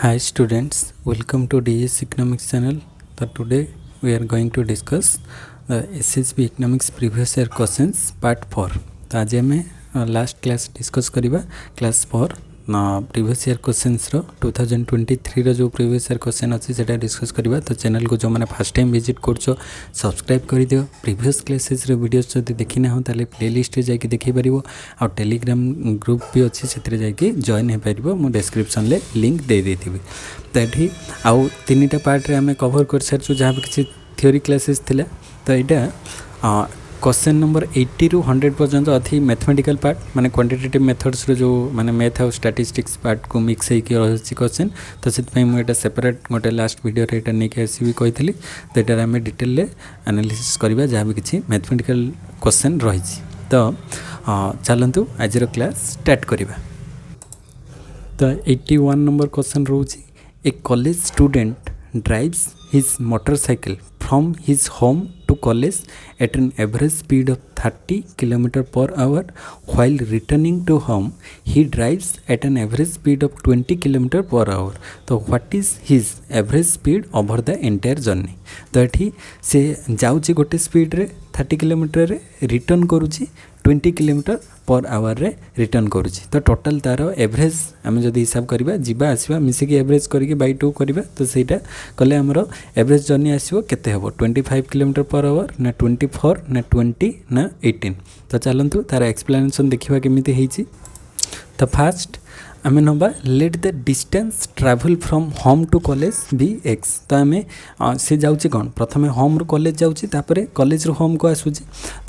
Hi students, welcome to DS Economics channel. So today we are going to discuss the SSB Economics previous year questions part 4. तो आज आम last class discuss करिबा class 4 previous year questions रो 2023 रो जो previous year question अछि सेटा discuss करिबा। तो channel को जो माने फर्स्ट टाइम विजिट करछो सब्सक्राइब करि दियो। प्रीवियस क्लासेस रो वीडियोस जदि देखि ना हो ताले प्लेलिस्ट रे जाय के देखि परिबो आ टेलीग्राम ग्रुप भी अछि सेतरे जाय के जॉइन हे परिबो। मो डिस्क्रिप्शन ले लिंक दे देथिबि। तो एठी आउ तीनटा पार्ट रे हमें कवर कर सरछु जहा किछि थ्योरी क्लासेस थिला। तो एटा क्वेश्चन नंबर 80 रु 100 पर्यंत अथी मैथमेटिकल पार्ट माने क्वांटिटेटिव मेथड्स रो जो माने मैथ और स्टैटिस्टिक्स पार्ट को मिक्स हे के रहछि क्वेश्चन। तो सेत पई मु एटा सेपरेट गोटे लास्ट वीडियो रे एटा नै के आसीबी कहितली। तो एटा हमें डिटेल ले एनालिसिस करबा जहा भी किछि मैथमेटिकल क्वेश्चन रहिछि। तो चलंतु आज रो क्लास स्टार्ट करबा। तो 81 नंबर क्वेश्चन रोछि a college student drives his motorcycle from his home to college at an average speed of 30 km per hour. While returning to home, he drives at an average speed of 20 km per hour. तो what is his average speed over the entire journey? तो ये से जाउची गोटे speed रे 30 km रे return करूची 20 km per hour रे रिटर्न करूची। तो टोटल तार एवरेज आम जब हिसाब करवा जीवा आसवा मिसिक एवरेज करके बाय 2 करवा। तो सहीटा कले आमर एवरेज जर्नी आसो केते हबो 25 km पर आवर ना 24 ना 20 ना 18। तो चलतु तार एक्सप्लेनेशन देखा केमिति हेछि। तो फास्ट आम नवा let the distance travel from home to college be x. तो आम से जाऊँगी कौन प्रथम होम रु कॉलेज जाऊँगी तापर कॉलेज रु होम को आसूँ।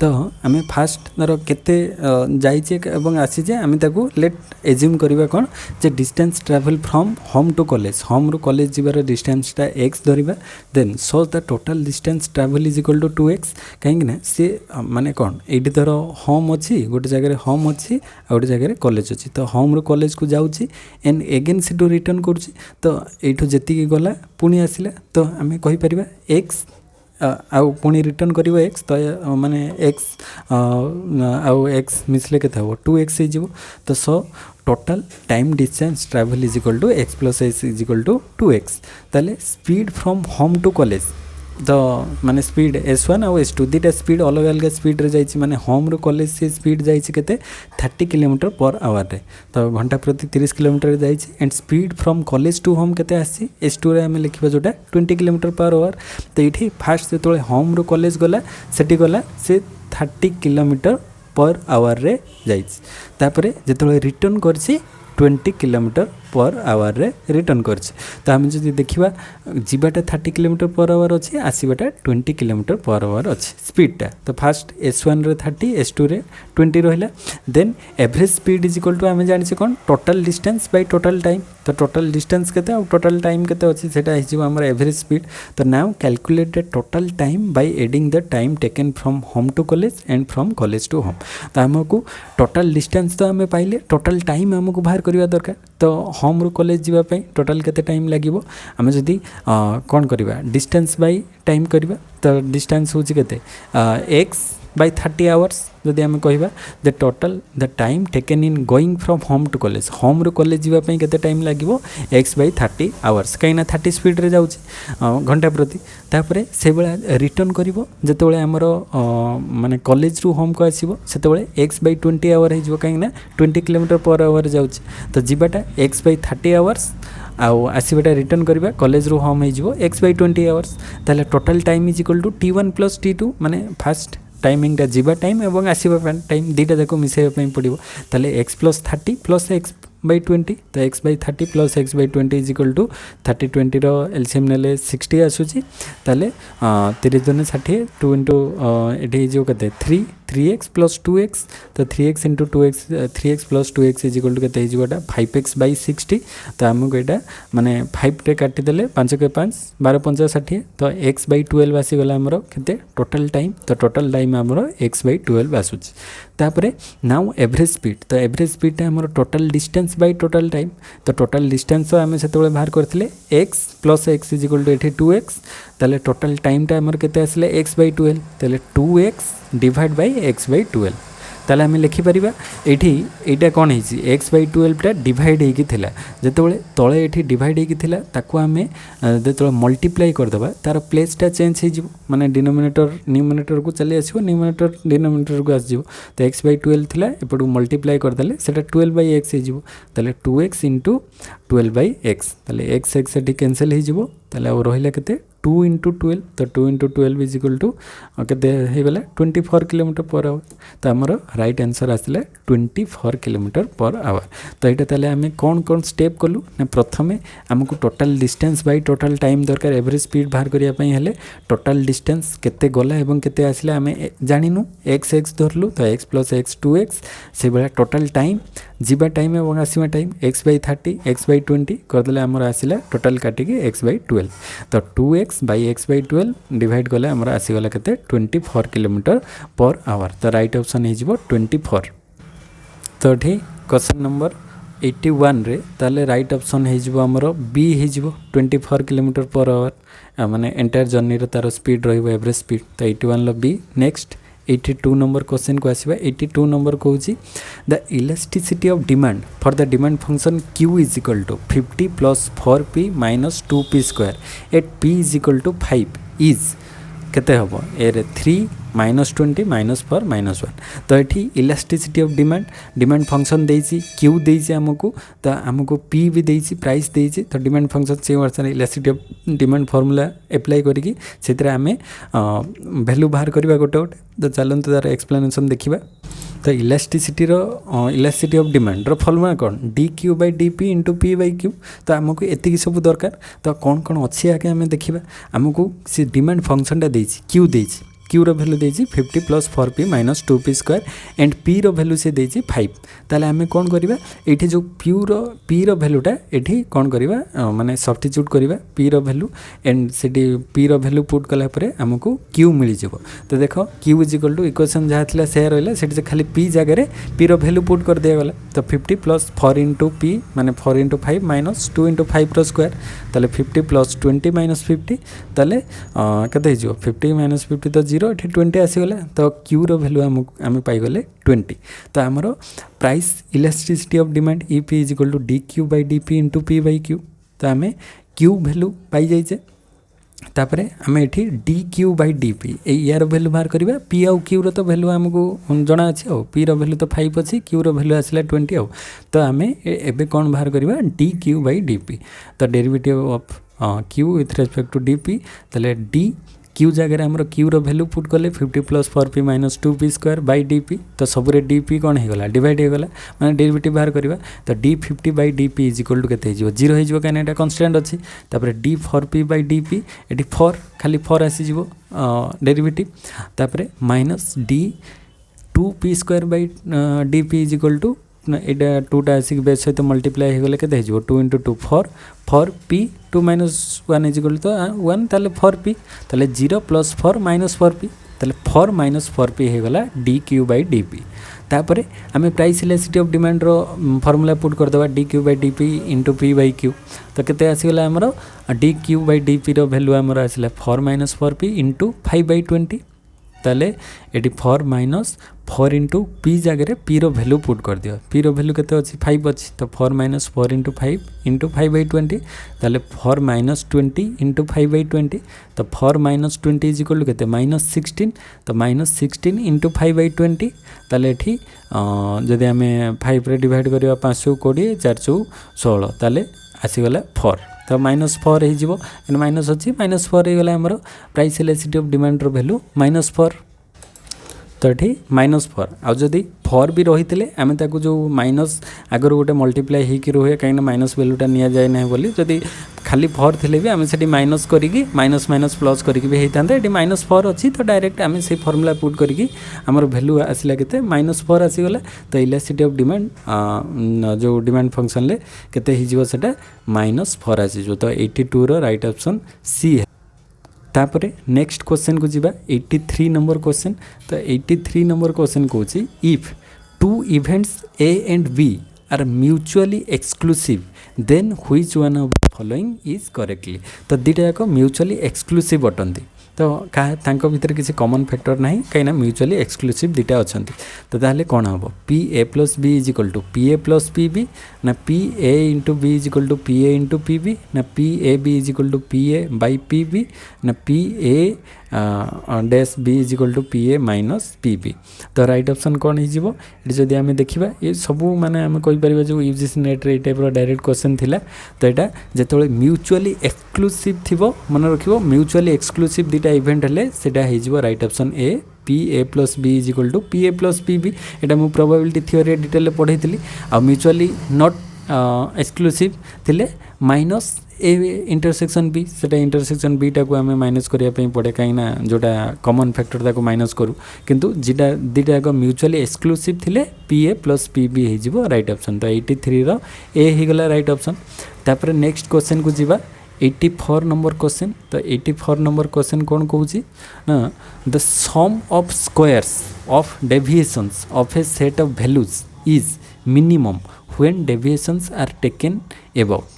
तो आम फास्ट तार केते जाइए एवं आसीजे आम ताकू लेट एज्यूम करवा कौन जे distance travel from home to college home रु कॉलेज जीवार डिस्टेंसटा एक्स धरिबा। Then so the total distance travel is equal to 2x। कहीं सी माने कौन ये धर होम अच्छी गोटे जगह होम अच्छी आ गोटे जगह कॉलेज अच्छी। तो होम रु कॉलेज को जाऊँ एंड एगेन से रिटर्न करुँची। तो यू जी गला पुणी आसला तो आम कहीपर एक्स आउ पुणी रिटर्न कर एक्स। तो माने एक्स आउ एक्स मिसले के 2x हो। तो so total time distance travel is equal to x plus s is equal to 2x। ताले speed from home to college तो माने स्पीड S1 और S2 दुटा स्पीड अलग अलग स्पीड रे जाइछि। माने होम रो कॉलेज से स्पीड जाइछि केते 30 km पर आवर रे। तो घंटा प्रति 30 km रे जाइछि। And speed from college to home केते आछि S2 रे हमें लिखिबा जोटा 20 km पर आवर। तो ये फास्ट जो होम रो कॉलेज गला सेठी गला से 30 km पर आवर रे जाइछि। तापरे जेतले रिटर्न करछि 20 km पर आवर रे रिटर्न करछि। तो आम जब देखा जीवाटा 30 km पर आवर अच्छे आसवाटा 20 km पर आवर अच्छे स्पीडटा। तो फास्ट S1 रे 30 S2 रे 20 रहा। Then average speed is equal to आम जानी कौन total distance by total time. तो टोटल डिस्टेंस केते और टोटल टाइम केते अच्छे सेटा हिजो हमर एवरेज स्पीड। तो now calculate the total time by adding the time taken from home to college and from college to home. तो आमको टोटल डिस्टेंस तो आम पाइले टोटल टाइम आमको बाहर करवा दरकार। तो होम रु कॉलेज जीवाई टोटल केते टाइम लगिवो आम जदि कौन करवा डिस्टेंस बाय टाइम करवा। तो डिस्टेंस होची केते x बाय 30 आवर्स। जदि आम कहवा the total the time taken in going from home to college home रु कॉलेज जीवाई केते टाइम लगिवो x बाय 30 आवर्स। कहीं 30 स्पीड रे जाउची घंटा प्रति। तापरे से बेला रिटर्न करिवो जेतेबेले हमर माने कॉलेज रु होम को आसीबो सेतेबेले x बाय 20 आवर हे जिवो। कहीं 20 km पर आवर जाउची। तो जीवाटा x बाय 30 आवर्स आउ आसवाटा रिटर्न करवा कॉलेज रू होम हो x बाय 20 आवर्स। ताले total time is equal to T1 plus T2 माने फास्ट टाइमिंगटा जीवा टाइम और आसवा टाइम दुईटा जाक मिसाइबा पड़ो। ताले x plus 30 plus x by 20। तो x by 30 plus x by 20 is equal to 30 20 रो एलसीएम नेले 60 आसूची। ताले 30 दुने 60 2 इंटू एठी जो कते 3x प्लस 2x। तो 3x into 2x 3x plus 2x is equal to केते हिजोटा 5x बाय 60। तो आमको एटा माने 5 टे काटी देले 5 के 5 12 5 60। तो x बाय 12 आसी गला हमरो केते टोटल टाइम। तो टोटल टाइम हमरो x बाय 12 आसूची। तापरे नाउ एवरेज स्पीड। तो एवरेज स्पीड हमरो total distance by total time. तो टोटल डिस्टेंस आम से बाहर करथिले x plus x is equal to एठी 2x। ताले टोटल टाइमटा हमर केते आसले x बाय 12। ताले 2x divide by x by 12। ताले आम लिखिपर ये कौन है एक्स बै 12टा डिवाइड होता जिते तले ये डिवाइड होता आम जो मल्टीप्लाई करदे तार प्लेसटा चेंज हो माने डिनोमिनेटर न्यूमिनेटर को चली आसो न्यूमिनेटर डिनोमिनेटर को आसो तो एक्स बै 12 थी एपटू मल्टीप्लाई करदे से 12/x हो 2x into 12/x x x ये कैनसल हो रहा के 2 × 12 तो 2 × 12 इज इक्वल टू केगला 24 किलोमीटर पर आवर तो आमर राइट आंसर आसला 24 किलोमीटर पर आवर। तो यहाँ ताले आम कौन कौन स्टेप कलु ना प्रथम आमको total distance by total time दरकार एवरेज स्पीड बाहर करने हेले टोटाल डिस्टेंस केते गला एवं केते आसला आम जानिनु एक्स एक्स धरलु तो x + x 2x से भाया टोटाल टाइम जीवा टाइम और आसवा टाइम x/30 x/20 करदे आमर आसला टोटाल काटिकी x/12 तो 2x/x/12 डिवाइड कले आमर आसीगला केते 24 किलोमीटर पर आवर तो राइट ऑप्शन हो 24। तो ये क्वेश्चन नंबर 81 रे ताले राइट ऑप्शन हो आमर बी हो 24 किलोमीटर पर आवर माने एंटायर जर्नी तार स्पीड रहिबो एवरेज स्पीड तो 81 लो बी। नेक्स्ट 82 नंबर क्वेश्चन को आसवा 82 नंबर कौन the elasticity of demand for the demand function q is equal to 50 + 4p - 2p² at p is equal to 5 is केते हम ए 3 - 20 - 4 - 1 तो ये इलास्टिसिटी ऑफ डिमांड फंक्शन देसी क्यू देसी आमको तो आमको पी भी देसी प्राइस देसी तो डिमांड फंक्शन से अनुसार elasticity of demand formula apply करिकी से आम वैल्यू बाहर करवा गोटे गोटे तो चलते तार एक्सप्लेनेशन देखा। तो इलास्टिसिटी ऑफ डिमांड फॉर्मूला कौन dq/dp × p/q तो आमको एति सब दरकार तो कौन कौन अच्छी आगे आम देखा आमको से डिमांड फंक्शनटा देसी क्यू देसी क्यू रो वैल्यू देसी 50 + 4p - 2p² एंड p रो वैल्यू से देसी 5 ताले आम कौन करवा ये जो p रो वैल्यूटा ये कौन करवा माने सब्स्टिट्यूट करवा p रो वैल्यू एंड से p रो वैल्यू पुट कला परे आमको q मिल जाव तो देख q is equal to equation जहाँ थी से रहा से खाली p जगह p रो वैल्यू पुट कर दिगला तो 50 + 4 × p माने 4 × 5 - 2 × 5 रो स्क्वायर ताले 50 + 20 - 50 ताले केते हो 50 - 50 तो 0 ये 20 आसीगला तो क्यू रो वैल्यू आम पाइगले 20 तो आमर price elasticity of demand EP is equal to dq/dp × p/q तो आम क्यू वैल्यू पाई जाइए तापर आम ये dq/dp यार वैल्यू बाहर करवा p आउ q रो तो वैल्यू आमको जना अच्छे आउ p रो वैल्यू तो 5 अच्छी q रो वैल्यू आसला 20 आउ तो आम एबे कौन बाहर करवा dq/dp तो derivative of q with respect to dp ताले d क्यू जगह आम क्यू रो वैल्यू पुट कले 50 + 4p - 2p² dp तो सबरे dp कौन होगा डिवाइड होगा माने डेरिवेटिव बाहर करवा तो d50/dp इज इक्वल टू केते हो 0 हो कहीं यहाँ कन्स्टांट अच्छी तापर d4p/dp ये 4 खाली 4 आसीज डेरिवेटिव तापर -d2p² इज इक्वल टू यहाँ 2टा आसिक बेस सहित मल्टीप्लाई होगले के 2 × 2 4p 2 - 1 इज इक्वल तो 1 ताले 4p ताले 0 + 4 - 4p ताले 4 - 4p होगला dq/dp तापर आम प्राइस इलास्टिसिटी ऑफ डिमांड रो फॉर्मूला पुट करदे dq/dp × p/q तो केते आसीगला हमरो dq/dp रो वैल्यू हमरो आसीला 4 - 4p × 5/20 ताले ये 4 - 4 × p जगह p रो वैल्यू पुट कर दियो p रो वैल्यू केते अछि 5 अछि तो 4 - 4 × 5 × 5/20 ताले 4 - 20 × 5/20 तो 4 - 20 इज इक्वल टू केते -16 तो -16 × 5/20 ताले एठी जदि आमे 5 रे डिवाइड करिया 5 × 20 4 × 16 ताले आसीगला 4 तो -4 हो माइनस अच्छी -4 होगा आमर प्राइस इलास्टिसिटी ऑफ डिमांड रो वैल्यू -4 तो ये -4 आउ जदि 4 भी रही थे आम जो माइनस आगर गोटे मल्टीप्लाई होकर रुहे कहीं माइनस वैल्यूटा नि जाए ना बोली जदि खाली 4 थे भी आम से माइनस करी माइनस माइनस प्लस करी होता ये -4 अच्छी तो डायरेक्ट आम से फर्मूला पुट करके आमर वैल्यू आसला के -4 आसीगला तो इलास्टिसिटी ऑफ डिमांड जो डिमांड फंक्शन केते होटा -4 आसीज तो 82 रो राइट ऑप्शन सी है। तापरे नेक्स्ट क्वेश्चन को जीवा 83 नंबर क्वेश्चन तो 83 नंबर क्वेश्चन कौन if two events A and B are mutually exclusive then which one of the following is correctly तो दुटा जाक म्यूचुअली एक्सक्लूसिव अटंती तो तांको भितर किसी कॉमन फैक्टर नहीं कहीं म्यूचुअली एक्सक्लूसिव दुटा अच्छा तो ताहले कौन हम P A plus B is equal to P A plus P B ना P A into B is equal to P A into P B ना P A B is equal to P A by P B ना P A dash B is equal to P A minus P B तो right option कौन हो जदि आम देखा ये सबू माने आम कहीपर जो यूजीसी नेट्रे ये टाइप डायरेक्ट क्वेश्चन थिला तो यहाँ जो म्यूचुअली एक्सक्लूसिव थी मन रख म्यूचुअली एक्सक्लूसिव दुटा इवेंट हेले सेटा हो right option A P A plus B is equal to P A plus P B यहाँ मुझे प्रोबेबिलिटी थ्योरी डिटेल पढ़ाई थी आ म्यूचुअली नॉट एक्सक्लूसिव थिले माइनस ए इंटरसेक्शन बी से इंटरसेक्शन बी टाक आम माइनस करने पड़े कहीं जोटा कॉमन फैक्टर ताको माइनस करूँ किंतु जीटा दुटा म्यूचुअली एक्सक्लूसिव थिले P A plus P B हो राइट ऑप्शन तो 83 रो ए हो गला राइट ऑप्शन तापर नेक्स्ट क्वेश्चन को जीवा 84 नंबर क्वेश्चन तो 84 नंबर क्वेश्चन कौन कहूँ ना the sum of squares of deviations of a set of values is minimum when deviations are taken about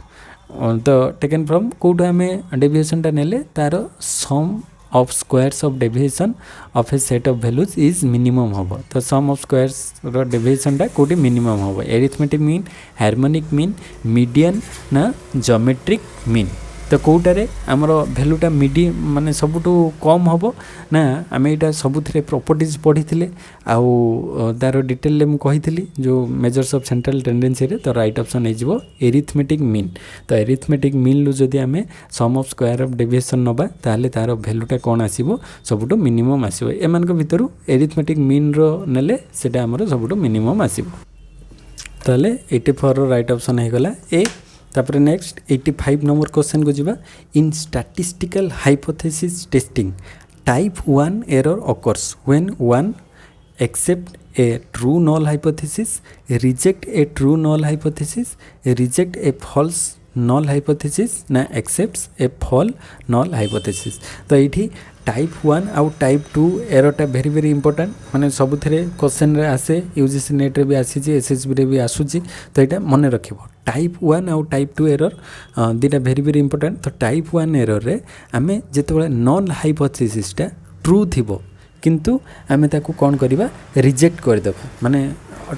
तो टेकन फ्रॉम कौट आम डेविएशनटा नेले तार sum of squares of deviation of a set of values is minimum हम तो sum of squares रो डेविएशनटा कौटी मिनिमम हम arithmetic mean harmonic mean median ना ज्योमेट्रिक मीन तो कौटारे आमर भैल्यूटा मिडी माने सबुठू कम हम ना आम यहाँ सबुथिरे प्रॉपर्टीज पढ़ी थे आउ तार डिटेल में कही जो मेजर्स ऑफ सेंट्रल टेंडेंसी रे तो राइट ऑप्शन हो एरिथमेटिक मीन तो एरिथमेटिक मीन लु जदि आम सम ऑफ स्क्वायर ऑफ डेविएशन नबा ताले तार भैल्यूटा कौन आसीबो सबुठू मिनिमम आसीबो एमान भितर एरिथमेटिक मीन रो नेले सेटा हमर सबुठू मिनिमम आसीबो ताले 84 रो राइट ऑप्शन हो गला ए तापर नेक्स्ट 85 नंबर क्वेश्चन को जीवा in statistical hypothesis testing type 1 error occurs when one accept a true null hypothesis, reject a true null hypothesis, reject a false null hypothesis ना accepts a false null hypothesis तो ये type 1 आउ type 2 एररटा भेरी भेरी important माने सबुथिरे question रे आसे UGC net रे भी आसी जे एसएसबी रे भी आसुची तो यहाँ मन रखिबो टाइप 1 आउ टाइप 2 एरर दुटा भेरी भेरी इंपोर्टेंट तो टाइप 1 एरर रे आमे जेतेबेले नल हाइपोथेसिसटा ट्रू थिबो किंतु आमे ताकू कोन करबा रिजेक्ट कर देबा माने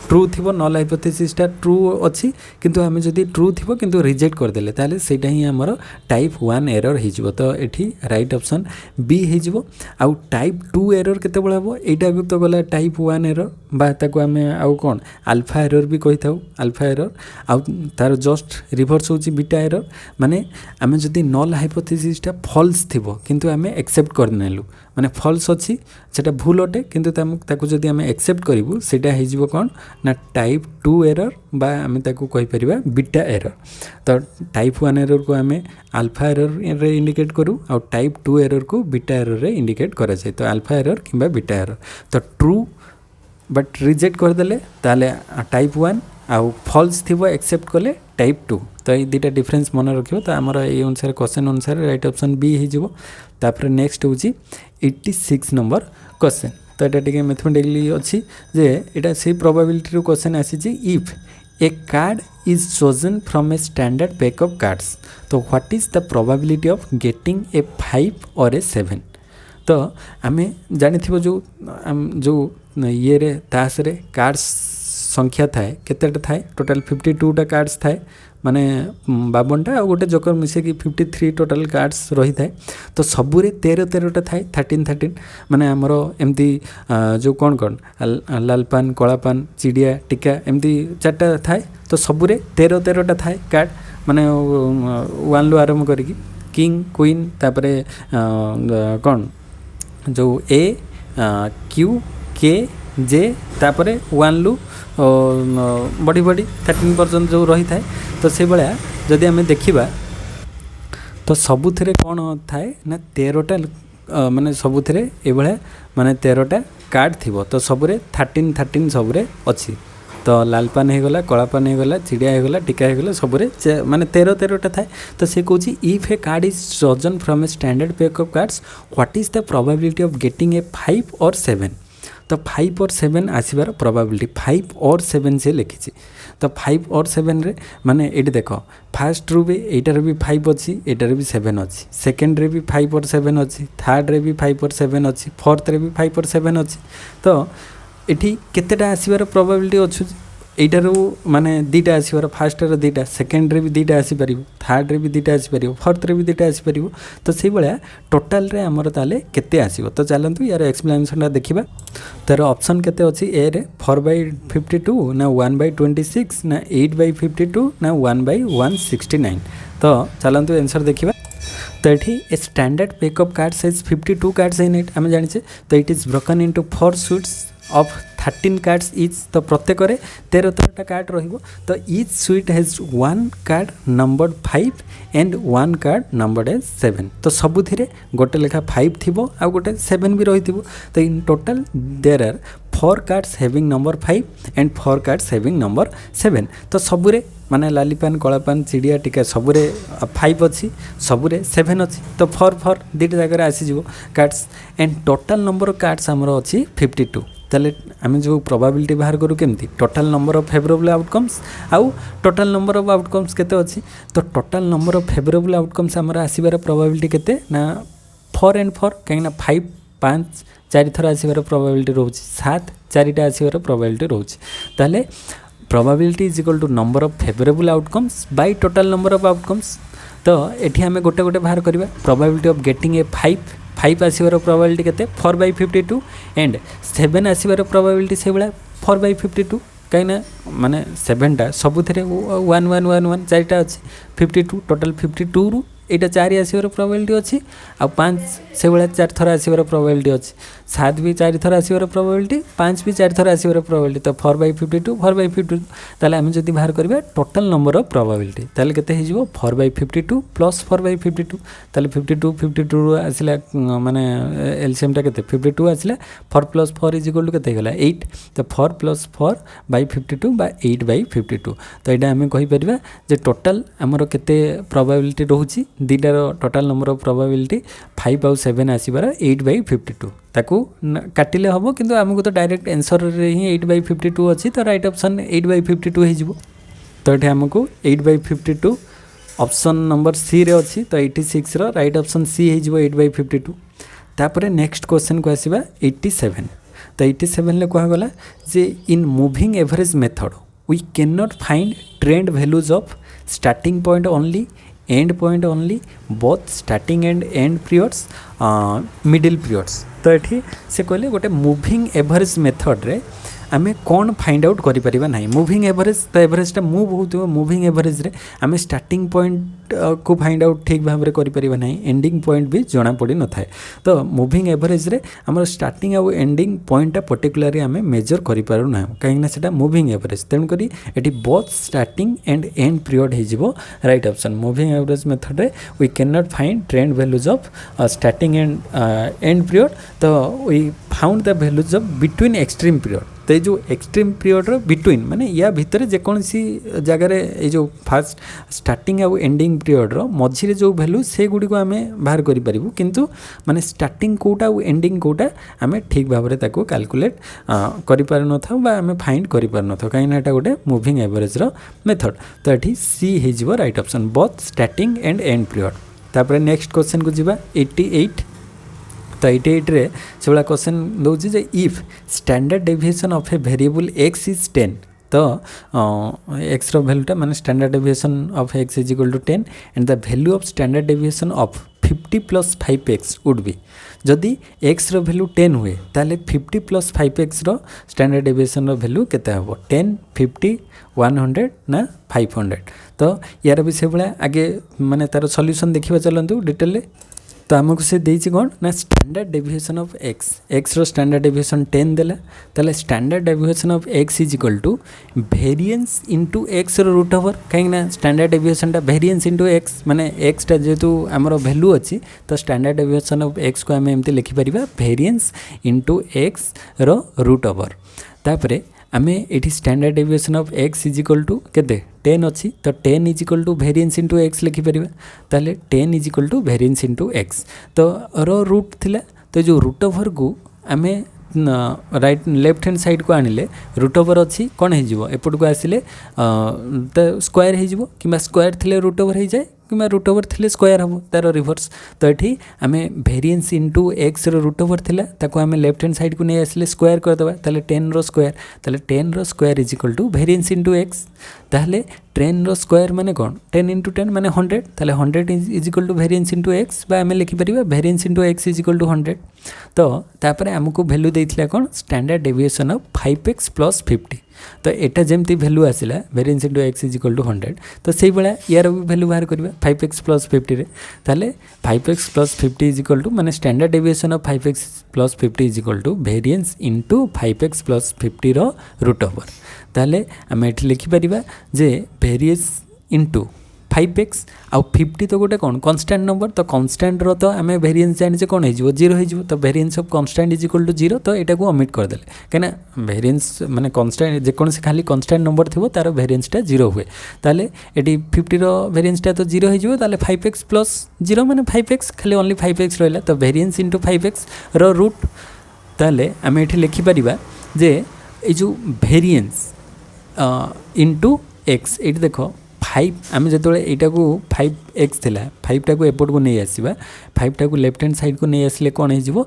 ट्रू थी नल हाइपोथेसिसटा ट्रू अच्छी किंतु आम जदि ट्रू थी किंतु रिजेक्ट करदेले ताले सेटा ही आमर टाइप 1 एरर हो तो ये राइट ऑप्शन बी हो आउ टाइप 2 एरर केतेबेले हम यहाँ तो गला टाइप 1 एरर बा ताको आम आउ कौन अल्फा एरर भी कही था अल्फा एरर आउ तार जस्ट रिभर्स होची बीटा एरर माने आम जदि नल हाइपोथेसिसटा फॉल्स थिबो किंतु आम एक्सेप्ट करनेलु माने फॉल्स अच्छी सेटा भूल अटे किंतु ताकू जदि आम एक्सेप्ट करूँ सेटा हो कौन ना टाइप 2 एरर बा आम ताकू कहि परिबा बीटा एरर तो टाइप 1 एरर को आम अल्फा एरर रे इंडिकेट करूँ और टाइप 2 एरर को बीटा एरर रे इंडिकेट करा जाए तो अल्फा एरर किंबा बीटा एरर तो ट्रू बट रिजेक्ट करदेले ताले टाइप 1 आउ फॉल्स थिबो एक्सेप्ट कले टाइप 2 तो ये दुटा डिफरेंस मन रखियो तो आमर ये अनुसार क्वेश्चन अनुसार राइट ऑप्शन बी हो तापर नेक्स्ट होची 86 नंबर क्वेश्चन तो यहाँ टे मैथमेटिकली अच्छी जे यहाँ से प्रोबेबिलिटी क्वेश्चन आसी if a card is chosen from a standard pack of cards तो what is the probability of getting a 5 or ए 7 तो आम जानी जो ये रे तास रे कार्ड्स संख्या थाए केतेटा थाए टोटल 52टा कार्ड्स थाए माने 52टा और गोटे जोकर मिसे कि 53 टोटल कार्ड्स रही थाए तो सबुरे 13टा थाए 13 माने आमर एमती जो कौन कौन लालपान कलापान चिड़िया टीका एमती 4टा थाए तो सबुरे 13टा थाए कार्ड माने 1 लु आरंभ करिकी किंग क्वीन तापरे कौन जो ए क्यू के जे तापरे 1 लु बढ़ी बढ़ी 13 पर्यंत जो रही थाए तो से भाया जदि आम देखा तो सबुथिरे कौन थाए ना 13टा माने सबुथिरे ए भाया माने 13टा कार्ड थिबो तो सबुरे 13 सबुरे अच्छी तो लालपान हो गला कलापान हो गला चिड़िया हो गला टीका हो गला सबुरे माने 13टा थाए तो से कहूँ if a card is chosen from a standard pack of cards what is the probability of getting a 5 or 7 तो तो 5 और 7 आसबार प्रोबेबिलिटी 5 और 7 से लिखी तो 5 और 7 रे माने ये देख फास्ट रू भी एटार भी 5 अच्छी एटार भी 7 अच्छी सेकेंड रे भी 5 और 7 अच्छी थर्ड रे भी 5 और 7 अच्छी फोर्थ रे भी 5 और 7 अच्छी तो ये केतेटा आसबार प्रोबेबिलिटी अच्छी एटार माने दीटा आसबार फास्ट रे दीटा सेकेंड रे भी दीटा आसीपर थर्ड रे भी दीटा आसीपर फोर्थ रे भी दीटा आसीपर तो से भाया टोटाल रे आमर ताले केते आसीबो तो चलतु यार एक्सप्लेनेशन देखा तार ऑप्शन केते अच्छी ए रे 4/52 ना 1/26 ना 8/52 ना 1/169 तो चलतु आंसर देखा तो ये a standard pack of card size 52 cards in it आम जाने तो it is broken into 4 suits of 13 cards each तो प्रत्येक 13 कार्ड रहिबो तो each suit has 1 card numbered 5 and 1 card numbered as 7 तो सबुथिरे गोटे लेखा 5 थिबो आ गोटे 7 भी रहिथिबो तो in total there are 4 cards having number 5 and 4 cards having number 7 तो सबुरे माने लालीपान कलापान चिड़िया टिका सबुरे 5 अच्छी सबुरे 7 अच्छी तो 4 दुटा जगह आसीज cards and total number of cards आमर अच्छी 52 ताले आम जो प्रोबेबिलिटी बाहर करूँ केमती total number of favourable outcomes आउ टोटाल नंबर ऑफ आउटकम्स केते अच्छी तो total number of favourable outcomes आमर आसीबार प्रोबेबिलिटी केते ना 4 एंड 4 कहीं 5 5 4 थर आसीबार प्रोबेबिलिटी रोचे 7 4टा आसीबार प्रोबेबिलिटी रोचे ताले probability is equal to number of favourable outcomes by total number of outcomes तो ये आम गोटे गोटे बाहर करवा प्रोबेबिलिटी ऑफ गेटिंग ए 5 आसबार प्रोबेबिलिटी केते 4/52 एंड 7 आसबार प्रोबेबिलिटी से भाया 4/52 कहीं माने 7टा सबुथिरे 1 1 1 1 4टा अच्छी 52 टोटाल 52 रु एटा 4 आसबार प्रोबेबिलिटी अच्छी आ 5 से भाया 4 थर आसबार प्रोबेबिलिटी अच्छी 7 भी 4 थर आसबार प्रोबेबिलिटी 5 भी 4 थर आसबार प्रोबेबिलिटी तो 4/52 4/52 ताले आम जदि बाहर करबा टोटाल नंबर ऑफ प्रोबेबिलिटी ताले केते हे जिवो 4/52 प्लस 4/52 ताले 52 52 रु आसिला माने एलसीएम टा केते 52 आसिला 4 + 4 इज इक्वल टू केते गेला 8 तो 4 + 4/52 बा 8/52 तो एटा आम कहि परबा जे टोटाल हमरो केते प्रोबेबिलिटी रहउची दीटार total number of probability 5 or 7 आसबार 8/52 ताकू काटिले हम किंतु आमको तो डायरेक्ट आंसर ही 8/52 अच्छी तो राइट ऑप्शन 8/52 हो तो ये आमको 8/52 ऑप्शन नंबर सी रे अच्छी तो 86 रो राइट ऑप्शन सी हो 8/52 तापर नेक्स्ट क्वेश्चन को आसवा 87 तो 87 ले कहगला जे in moving average method we can not find trend values of starting point only end point only both starting and end periods middle periods तो ये से कहले गोटे मूविंग एवरेज मेथड रे आमे कौन फाइंड आउट करि परिबा नाही मूविंग एवरेज तो एवरेजटा मूव होतो मूविंग एवरेज रे आमे स्टार्टिंग पॉइंट को फाइंड आउट ठीक भाव में करि परिबा नाही एंडिंग पॉइंट भी जना पड़ी न थाए तो मूविंग एवरेज रे हमर स्टार्टिंग आ एंडिंग पॉइंटा पर्टिकुलरली आमे मेजर करि पारु ना काहे ना सेटा मूविंग एवरेज तेन करी एटी both starting and end period हे जिवो right option moving average method रे we can not find trend values of starting and end period तो we found the values of between extreme period तो जो extreme period between माने या भितर जेकोसी जगार ये जो फास्ट स्टार्टिंग आउ एंडिंग पीरियड मझे जो वैल्यू से गुड़ी को आम बाहर करूँ किंतु माने स्टार्टिंग कोटा और एंडिंग कोटा आम ठीक भाव में कैलकुलेट करें फाइंड कर कहीं गोटे मूविंग एवरेज मेथड तो ये सी हो right option both starting and end period तापर नेक्स्ट क्वेश्चन को जीवा 88 तो 88 रे से भाया क्वेश्चन दूसरी जे if standard deviation of a variable X is 10 तो एक्स वैल्यूटा माने standard deviation of x is equal to 10 and the value of standard deviation of 50 + 5x would be जदि एक्स वैल्यू 10 हुए ताले 50 + 5x स्टैंडर्ड डेविएशन वैल्यू केते हबो 10 50 100 ना 500 तो यार भी से भाया आगे माने तार सॉल्यूशन देखिबा चलंतु डिटेल तो आमको से देछि कौन ना standard deviation of x x रो स्टैंडर्ड डेविएशन 10 देला ताले standard deviation of x is equal to variance into x रो रूट ओवर कहीं ना स्टैंडर्ड डेविएशन टा वेरिएंस इनटू एक्स माने एक्स टा जेतु हमरो वैल्यू अछि तो स्टैंडर्ड डेविएशन ऑफ एक्स को हम एमती लिखि परिबा वेरिएंस इनटू एक्स रो रूट ओवर तापरे आमे एठी standard deviation of x is equal to केते 10 अच्छी तो 10 is equal to variance into x लिखि परिबा ताले 10 is equal to variance into x तो रो रूट थिला तो जो रूट ओवर को आमे राइट लेफ्ट हैंड साइड को आनिले रूट ओवर अच्छी कौन हो एपट को आसिले तो स्क्वायर हो कि स्क्वायर थिले रूट ओवर हो जाए कि रूट ओवर थिले स्क्वायर हम तार रिभर्स तो ये आम भेरिएंस इंटू एक्स रूट ओवर थिला ताको आम लेफ्ट हैंड साइड को नहीं आसिले स्क्वायर करदे ताले 10 रो स्क्वायर ताले 10 रो square is equal to variance into x ताहले 10 रो स्क्वायर माने कौन 10 इंटू 10 माने 100 ताले 100 is equal to variance into x बा आम लिखिपर variance into x is equal to 100 तो तापर आमको वैल्यू देइथिला कौन standard deviation of 5x plus 50 तो यहाँ जमती भैल्यू आसला variance into x is equal to 100 तो से भाया यार भी भैल्यू बाहर करवा 5x प्लस 50 रे ताले 5x plus 50 is equal to माने standard deviation of 5x plus 50 is equal to variance into 5x plus 50 रो रूट ओवर ताले आम ये लिखिपर जे भेरिएंस इंटू 5x आउ 50 तो गोटे कौन कन्स्टांट नंबर तो कन्स्टांट रो तो आम भेरिएंस जाने कौन हो जीरो हो तो variance of constant is equal to zero तो यहाँ को ओमिट करदे कहीं भेरिएंस माने कन्स्टांट जेकोसी खाली कन्स्टांट नंबर थी तार भेरिएंसटा जीरो हुए ताले ये 50 रो भेरिएंसटा तो जीरो हो ताले 5x प्लस जीरो माने 5x खाली ओनली 5x रहा तो भेरिएंस इंटू 5x रो रूट ताले आम ये लिखिपर जे ये जो भेरिएंस इंटू एक्स ये देख 5 आम जो यहाँ को 5x थिला 5 टाक एपट को नहीं आसवा 5 टाक लेफ्ट हैंड साइड को नहीं आसिले कौन हो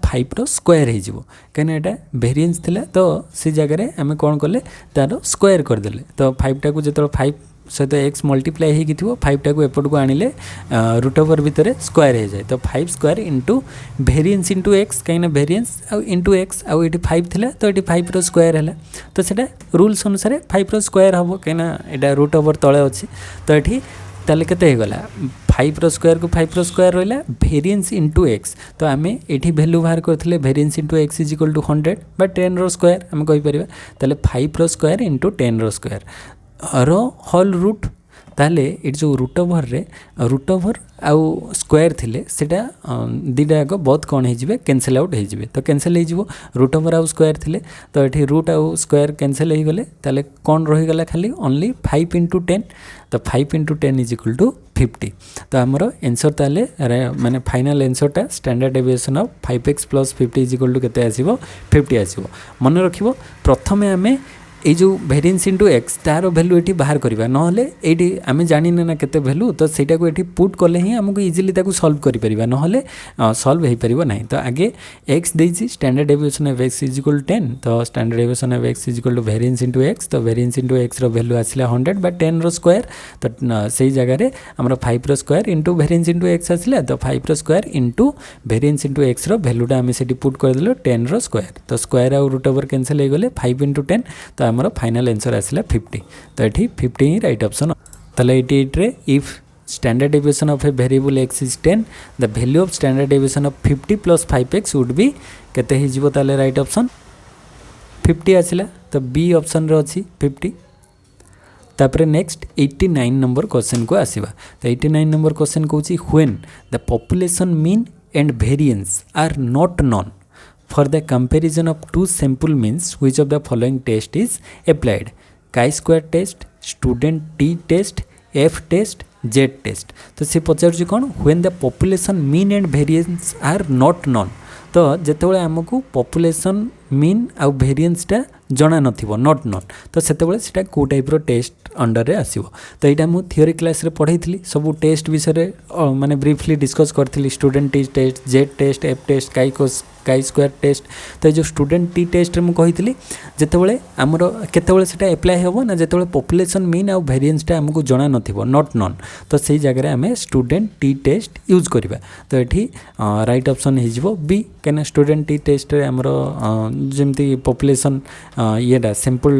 5 रो स्क्वायर हो कहीं यहाँ भेरिएंस थिला तो से जगह आम कौन कले तार स्क्वायर करदे तो 5 टाक जो 5 सहित एक्स मल्टीप्लाई हो 5 टाक एपट को आनिले रूट ओवर भितर स्क्वायर हो जाए तो 5 स्क्वायर इंटू भेरिएंस इंटू एक्स कहीं भेरिएंस आउ इंटू एक्स आउ ये 5 थिला तो ये 5 रो स्क्वायर है तो सेटा रूल्स अनुसार 5 रो स्क्वायर हम कहीं यहाँ रूट ओवर तले अच्छी तो ये ताले केते गला 5 रो स्क्वायर को 5 रो स्क्वायर रहा भेरिएंस इंटू एक्स तो आम ये वैल्यू बाहर करते variance into x is equal to 100 बा 10 रो स्क्वायर आम कहीपर ताले 5 रो स्क्वायर इंटू 10 रो स्क्वायर रो होल रूट ताले ये जो रूट ओवर आउ स्क्वायर थिले सेटा दीटा जाक बहुत कौन हो कैंसल आउट हो तो कैंसल हो रूट ओवर आउ स्क्वायर थिले तो ये रूट आउ स्क्वायर कैंसल हो गले ताले कौन रहीगला खाली ओनली 5 इंटू 10 तो 5 इंटू 10 इज इक्वल टू 50 तो आमर एनसर ताले माने फाइनल एनसरटा standard deviation of 5x plus 50 is equal to केते आसीबो 50 आसीबो मन रखिबो प्रथमे आमे ये जो भेरिएंस इंटू एक्स तार भैल्यू ये बाहर करवा ना ये आम जानी ना केते भैल्यू तो सहीटा को ये पुट कले ही आमको इजिली सॉल्व करें ना सॉल्व हो पार ना तो आगे एक्स देती standard deviation of x is equal 10 तो standard deviation of x is equal to variance into x तो भेरिएंस इंटू एक्स रो वैल्यू आसला 100 बा 10 रो स्क्वायर तो से जगह आमर 5 रो स्क्वायर इंटू भेरिएंस इंटू एक्स आसला तो 5 रो स्क्वायर इंटू भेरिएंस इंटू एक्स रो वैल्यूटा आम से पुट करदेल 10 रो स्क्वायर तो स्क्वायर आउ रूट ओवर कैंसल हो गले 5 इंटू 10 तो आमर फाइनल आंसर आसला 50 तो ये 50 ही राइट ऑप्शन ताले 88 रे if standard deviation of a variable X is 10 the value of standard deviation of 50 plus 5x would B केते ही जीवो ताले राइट ऑप्शन 50 आसला तो बी ऑप्शन रे अछि 50 तापर नेक्स्ट 89 नंबर क्वेश्चन को आसीबा तो 89 नंबर क्वेश्चन कहूची when the population mean and variance are not known for the comparison of two sample means which of the following test is applied chi-square test student t test f test z test तो से पचार कौन when the population mean and variance are not known तो जितेबाला आमको population mean आउ वेरिएंसटा जना नथिबो not known तो सेतेबेले सेटा को टाइप रो टेस्ट अंडर रे आसीबो तो एटा मु थ्योरी क्लास रे पढ़ाइथिली सब टेस्ट विषय माने ब्रीफली डिस्कस करथिली student t test z test F test chi square test तो जो स्टूडेंट टी टेस्ट रे मु कहिथिली जेतेबेले हमरो केतेबेले सेटा अप्लाई हेबो ना जेतेबेले पॉपुलेशन मीन आउ वेरिएंसटा हमको जना नथिबो नॉट नोन तो सेही जगह रे हमें स्टूडेंट टी टेस्ट यूज करबा तो एठी राइट ऑप्शन हे जिवो बी केना स्टूडेंट टी टेस्ट रे हमरो जेमती पॉपुलेशन ये सैंपल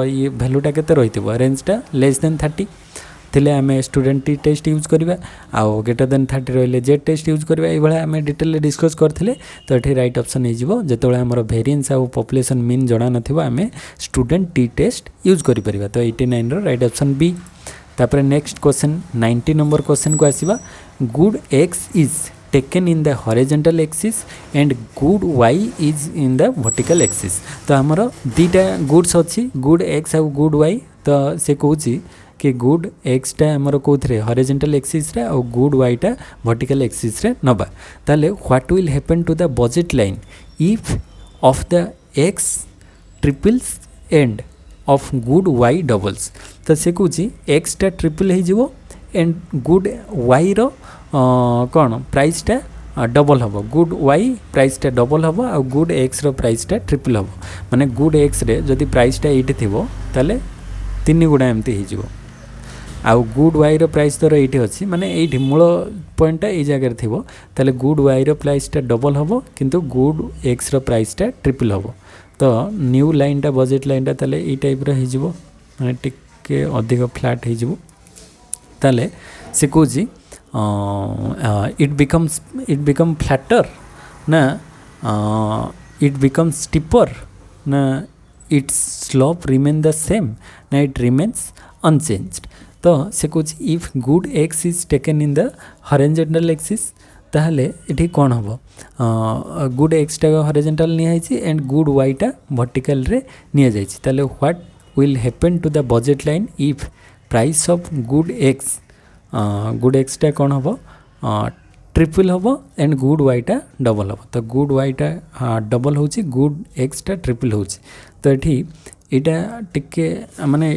ये वैल्यूटा केते रहिथिबो रेंजटा लेस देन 30 थिले आमे स्टूडेंट टी टेस्ट यूज करबा आउ ग्रेटर देन 30 रहले जेड टेस्ट यूज करबा ए भला आमे डिटेल डिस्कस करथिले तो एठी राइट ऑप्शन हे जिवो जेतोले हमर वेरिएंस आउ पॉपुलेशन मीन जणा नथिबो आमे स्टूडेंट टी टेस्ट यूज करि परिबा तो 89 रो राइट ऑप्शन बी तापर नेक्स्ट क्वेश्चन 90 नंबर क्वेश्चन को आसीबा good x is taken in the horizontal axis and good y is in the vertical axis तो हमर दीटा गुड्स अच्छी गुड एक्स आउ गुड y तो से कहूची कि गुड एक्स टा हमर कोथरे हॉरिजॉन्टल एक्सिस रे और गुड y टा वर्टिकल एक्सिस रे नबा ताले what will happen to the budget line if of the x triples and of good y doubles. तो से कौच एक्सटा ट्रिपल हो एंड गुड वाई रो कौन प्राइसटा डबल हम, गुड वाई प्राइसटा डबल हम आ गुड एक्स रो प्राइसटा ट्रिपल हम। माने गुड एक्स रे जदि प्राइसटा ये ताले 3 गुणा एमती हो आउ गुड वाई रो प्राइस धर ये अच्छी माने ये मूल पॉइंटा ये जगह थी ताले गुड वाई रो प्राइसटा डबल हम किंतु गुड एक्स रो प्राइसटा ट्रिपल हम। तो न्यू लाइनटा बजेट लाइनटा ताले ये टाइप हो माने टिके अधिक फ्लैट हो ताले से कौच इट बिकम फ्लैटर ना इट बिकम स्टीपर ना it's slope remain the same ना इट रिमेन्स अनचेंज्ड। तो से कौच if good x is taken in the horizontal axis ताहले ये कौन हम गुड एक्सटा हॉरिजॉन्टल नियाई एंड गुड वाईटा वर्टिकल रे निया जाइछि ताहले what will happen to the budget line if price of good एक्सटा कौन हम ट्रिपल हम एंड गुड वाईटा डबल हम। तो गुड वाईटा डबल हो गुड एक्सटा ट्रिपल हो। तो ये यहाँ टिके माने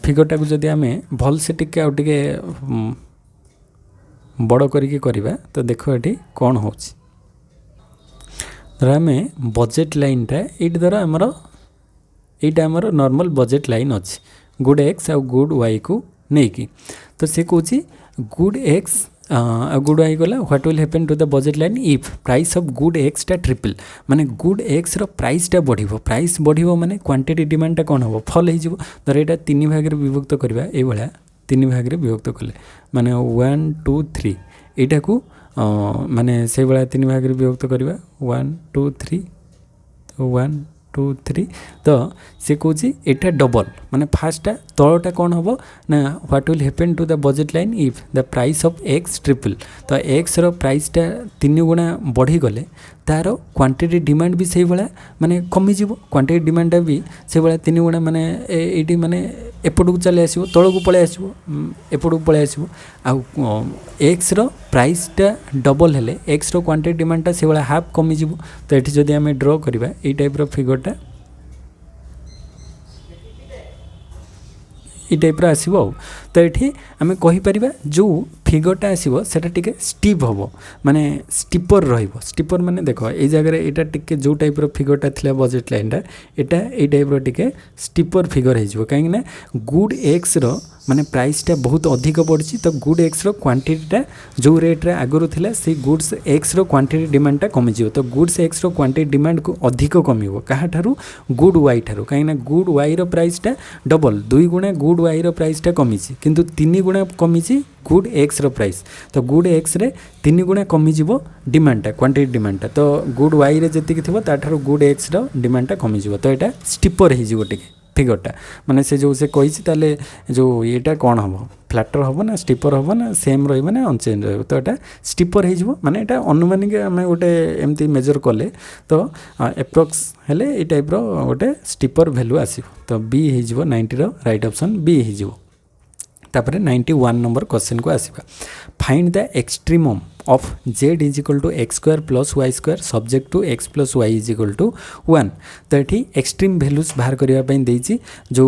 फिगरटा को जदि आमे भल से टिके आउ टिके बड़ करिके करिबा तो देखो ये कौन हो आमे बजेट लाइनटा ये द्वारा आमर यहाँ आमर नॉर्मल बजेट लाइन अच्छी गुड एक्स आ गुड वाई को नहीं। तो से कौच गुड एक्स गुड वाई गला what will happen to the budget line if price of good एक्सटा ट्रिपल माने गुड एक्स रो प्राइसटा बढ़िबो प्राइस बढ़िबो माने क्वांटिटी डिमांडटा कौन हम फल हो धर यहाँ 3 भाग में विभक्त करवा ये 3 भाग में विभक्त कले माने 1 2 3 यहाँ को माने से 3 भाग में विभक्त करवा 1 2 3 तो 1 2 3 तो से कौच एटा डबल माने फास्टा तलटा कौन हम ना what will happen to the budget line if the price of x triple. तो एक्स रो प्राइसटा 3 गुणा बढ़ी गले तार क्वांटिटी डिमांड भी से भाया माने कमी जीवो क्वांटिटी डिमांडटा भी से भाया 3 गुणा माने ये माने एपटू चले आसो तलू पलि आसो एपटू पलि आसो आ एक्स रो प्राइसटा डबल हेले एक्स रो क्वांटिटी डिमांडटा से भाया हाफ कमी जीवो। तो ये जदि आम ड्र करवा ये टाइप रो फिगरटा ये टाइप आसो। तो ये आम कहीपर जो फिगरटा आसो सेटा टिके स्टीप हम माने स्टीपर रहिबो स्टीपर माने देखो ये जगह यहाँ टिके जो टाइप रो फिगरटा थिला बजेट लाइनटा एटा ये टाइप रो टिके स्टीपर फिगर हो कहीं गुड एक्स रो माने प्राइसटा बहुत अधिक बढ़ी। तो गुड एक्स रो क्वांटिटीटा जो रेट रे आगुरी थिला से गुड्स एक्स रो क्वांटिटी डिमांडटा कमी जीवो। तो गुड्स एक्स रो क्वांटिटी डिमांड को अधिक कमिवो कहा ठारू गुड वाई ठारू कहीं गुड वाई रो प्राइसटा डबल 2 गुणा गुड वाई रो प्राइसटा कमी किंतु 3 गुणा कमी गुड एक्स रो प्राइस। तो गुड एक्स रे 3 गुणा कमी जीवो डिमांडटा क्वांटिटी डिमांडटा तो गुड वाई रे जति थिबो ताठारू गुड एक्स रो डिमांडटा कमी जीवो। तो एटा स्टीपर हो जीवो टिके फिगरटा माने से जो से कही ताले जो येटा कौन हम फ्लैटर हम ना स्टीपर हम ना सेम रही ना अनचेंज रही। तो यहाँ स्टीपर हो माने एटा अनुमानिक आम गोटे एमती मेजर कले तो एप्रोक्स हेले ये टाइप रो गोटे स्टीपर वैल्यू आसो। तो बी हो 90 रो राइट ऑप्शन बी हो। तापर 91 नंबर क्वेश्चन को आसीबा find the extremum of z is equal to x square plus y square subject to x plus y is equal to 1। तो ये एक्सट्रीम वैल्यूज बाहर करने जो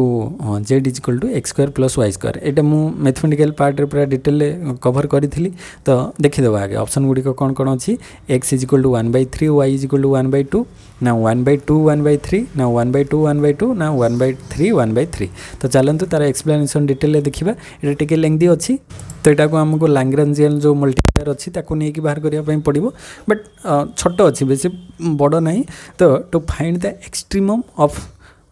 z is equal to x square plus y square यहाँ मुझे mathematical part रे पूरा detail cover करी। तो देखीदेव आगे ऑप्शन गुड़िक कौन कौन अच्छी x is equal to 1/3 y is equal to 1/2 ना 1/2 1/3 ना 1/2 1/2 ना 1/3 1/3। तो चलते तार एक्सप्लेनेशन डिटेल देखा ये टिके लेंथी अच्छी। तो यहाँ को आमको लैग्रेंजियन जो मल्टीप्लायर अच्छी ताकू नहीं बाहर करने पड़ो बट छोट अच्छी बेसी बड़ ना। तो to find the extremum of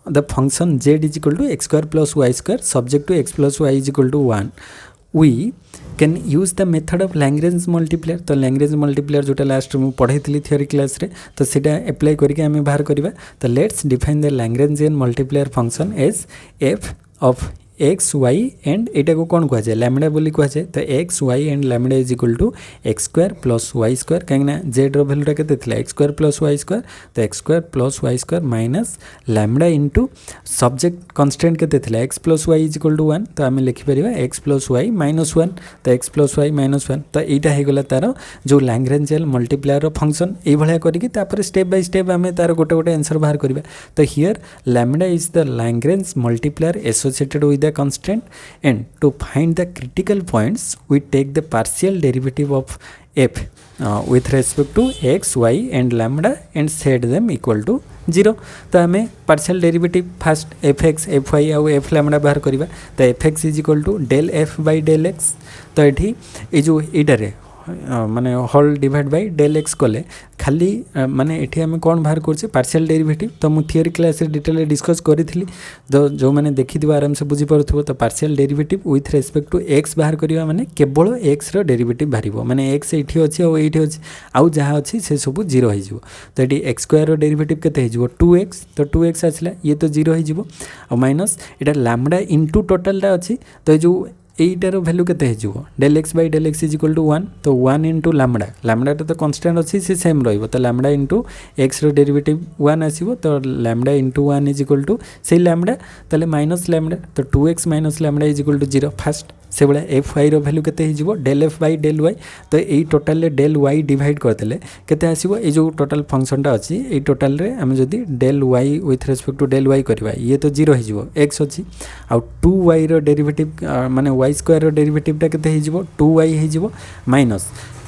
the function z is equal to x square plus y square subject to x plus y is equal to 1 we can use the method of Lagrange multiplier. तो Lagrange multiplier जोटा last में पढ़ाई theory class रे तो सीटा apply करके आम बाहर करवा। तो let's define the Lagrangian multiplier function as f of x y and एटा को कौन कहुए लैम्बडा बोली कहुए तो x y and lambda is equal to x square plus y square कहीं जेड भैल्यूटा के x square plus y square तो x square plus y square minus lambda into subject constant के x plus y is equal to 1 तो आम लिखिपर x plus y minus 1 तो x plus y minus 1 तो यहाँ होगला तार जो लैग्रेंजियल मल्टीप्लायर फंक्शन ये भाया करके स्टेप बाय स्टेप आम तार गोटे गोटे आंसर बाहर करवा तो here lambda is the Lagrange multiplier associated with the constant and to find the critical points we take the partial derivative of f with respect to x, y and lambda and set them equal to 0 तो आम partial derivative first f x f y आउ f lambda बाहर करवा तो f x is equal to del f by del x तो ये जो इटारे माने whole divide by del x कले खाली माने एठी आम कौन बाहर करछे पार्शियल डेरिवेटिव तो मु थियोरी क्लास रे डिटेल डिस्कस करी तो जो मैंने देखी आराम से बुझी पारथुबो तो partial derivative with respect to x बाहर करवा माने केवल एक्स रो डेरिवेटिव बाहरिबो माने एक्स एठी अछि और एठी अछि आउ जहाँ अछि से सब 0 हो जिवो तो एठी x स्क्वायर रो डेरिवेटिव केते हो जिवो 2x तो 2x आछला ये तो 0 हो जिवो और माइनस एटा लैम्बडा इनटू टोटलटा अछि तो जो एटार भैल्यू के del x by del x is equal to 1 तो 1 इंटू लैम्बडा लैम्बडाटा तो कन्स्टांट अच्छी से सेम रही लैम्बडा इंटू एक्स डेरिवेटिव 1 आसो तो lambda into 1 is equal to से लैम्बडा ताले माइनस लैम्बडा तो 2x minus lambda is equal to 0 first से भाया एफ वाई भैल्यू के del f by del y तो यही टोटाल डेल वाई डिवाइड करदे केते आसीबो ये जो टोटाल फंक्शनटा अच्छी ये टोटाल रे आम जदि del y with respect to del y करवा ये तो 0 हो एक्स अच्छी आउ 2y रो डेरिवेटिव माने वाई स्क्वायर रो डेरिवेटिवटा केते हो 2y हो माइनस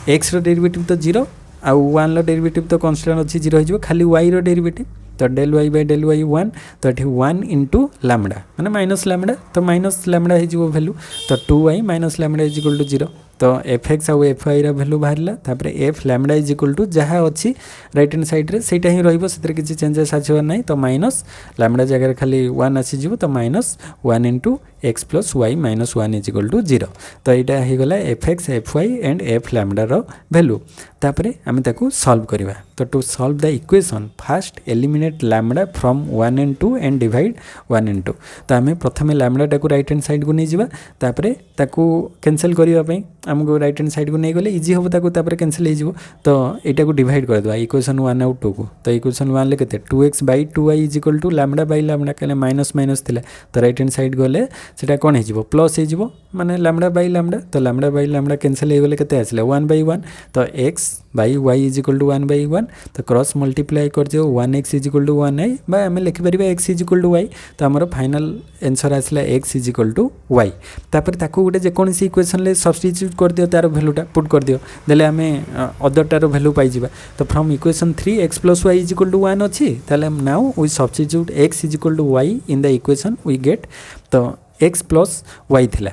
एक्स रो डेरिवेटिव तो 0 आउ 1 रो डेरिवेटिव तो कांस्टेंट अच्छी 0 हो खाली y रो डेरिवेटिव तो del y by del y 1 तो ये 1 इंटू लैम्बडा माने माइनस लैम्बडा तो माइनस लैम्बडा हो वैल्यू तो 2y minus lambda is equal to 0 तो एफ एक्स आउ एफ वाई भैल्यू बाहर f lambda is equal to जहाँ अच्छी राइट हैंड साइड रे सेटा ही रहिबो सेतरे किछि चेंजेस आछिबार नै तो माइनस लैम्बडा जगह खाली 1 आसी जिवो तो minus 1 into x plus y minus 1 is equal to 0 तो यहाँ हो गला f x f y and f lambda रो वैल्यू तापरे आमे ताकू सॉल्व करबा तो to solve the equation first eliminate lambda from 1 and 2 and divide 1 and 2 तो आमे प्रथमे लैम्बडा टाकू राइट हैंड साइड को नहीं जिबा तापरे ताकू कैंसिल करबा पई हमको राइट हैंड साइड को नहीं गले इजी हम ताकू तापरे कैंसिल हो तो यहाँ को डिवाइड कर दवा इक्वेशन 1 आउ 2 को तो इक्वेशन 1 ले केते 2x by 2y is equal to lambda by lambda कहले माइनस माइनस थिला तो राइट हैंड साइड गले सेटा कोन हो प्लस हो माने लैम्बडा बाई लैम्बडा तो लैम्बडा बाई लैम्बडा कैंसिल हो गले केते आसले 1 बाई 1 तो x by y is equal to 1 by 1 तो क्रॉस मल्टीप्लाई कर दियो 1x is equal to 1y बा आम लिखि परिबा x is equal to y तो हमर फाइनल आंसर आसला x is equal to y तापर ताकू गोटे जेकोसी इक्वेशन ले सब्स्टिट्यूट कर दियो तार भैल्यूटा पुट कर दियो देले आमे अदरटार भैल्यू पाई जिबा तो from equation 3 x plus y is equal to 1 अछि ताले now we substitute x is equal to y in the equation we get तो x प्लस y थिला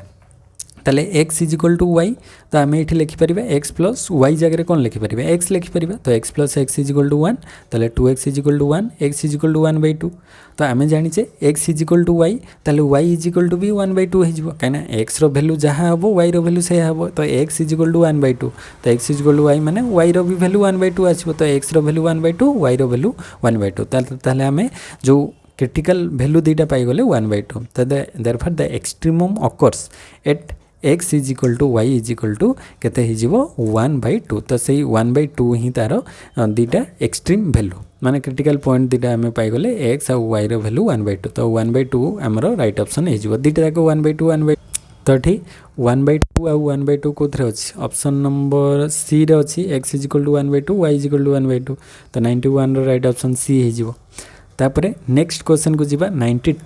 ताले x is equal to y तो आम ये लिखिपर एक्स प्लस वाई जगह कौन लिखिपर एक्स लिखिपर तो x plus x is equal to 1 ताले 2x is equal to 1 x is equal to 1 by 2 तो आम जाचे x is equal to y ताले वाई इज इक्वल टू भी 1 बाई 2 हो कहीं एक्स भैल्यू जहाँ हम वाई भैल्यू से हम तो x is equal to 1 by 2 तो x is equal to y माने वाई भी भैल्यू 1 बाई 2 आसो तो x value 1 by 2 y value 1 by 2 ताले आम जो क्रिटिकल भैल्यू दुईटा पाईगले 1 बाई 2 तो therefore the extremum occurs at x is equal to y is equal to केते हिजिवो 1 बाई 2 तो सही 1 बाई 2 ही तार दुईटा एक्सट्रीम भैल्यू माने क्रिटिकल पॉइंट दुईटा आम पाईगले x आउ y रो भैल्यू 1 बाई 2 तो 1 बाई 2 आमर राइट ऑप्शन हिजिवो दुईटा जाक 1 बाई 2 1 बाई तो ये 1 बाई 2 आउ 1 बाई 2 कौन अच्छी ऑप्शन नंबर सी रे अच्छी x is equal to 1 by 2 y is equal to 1 by 2 तो 91 रो राइट ऑप्शन सी हिजिवो तापरे नेक्स्ट क्वेश्चन को जीवा 92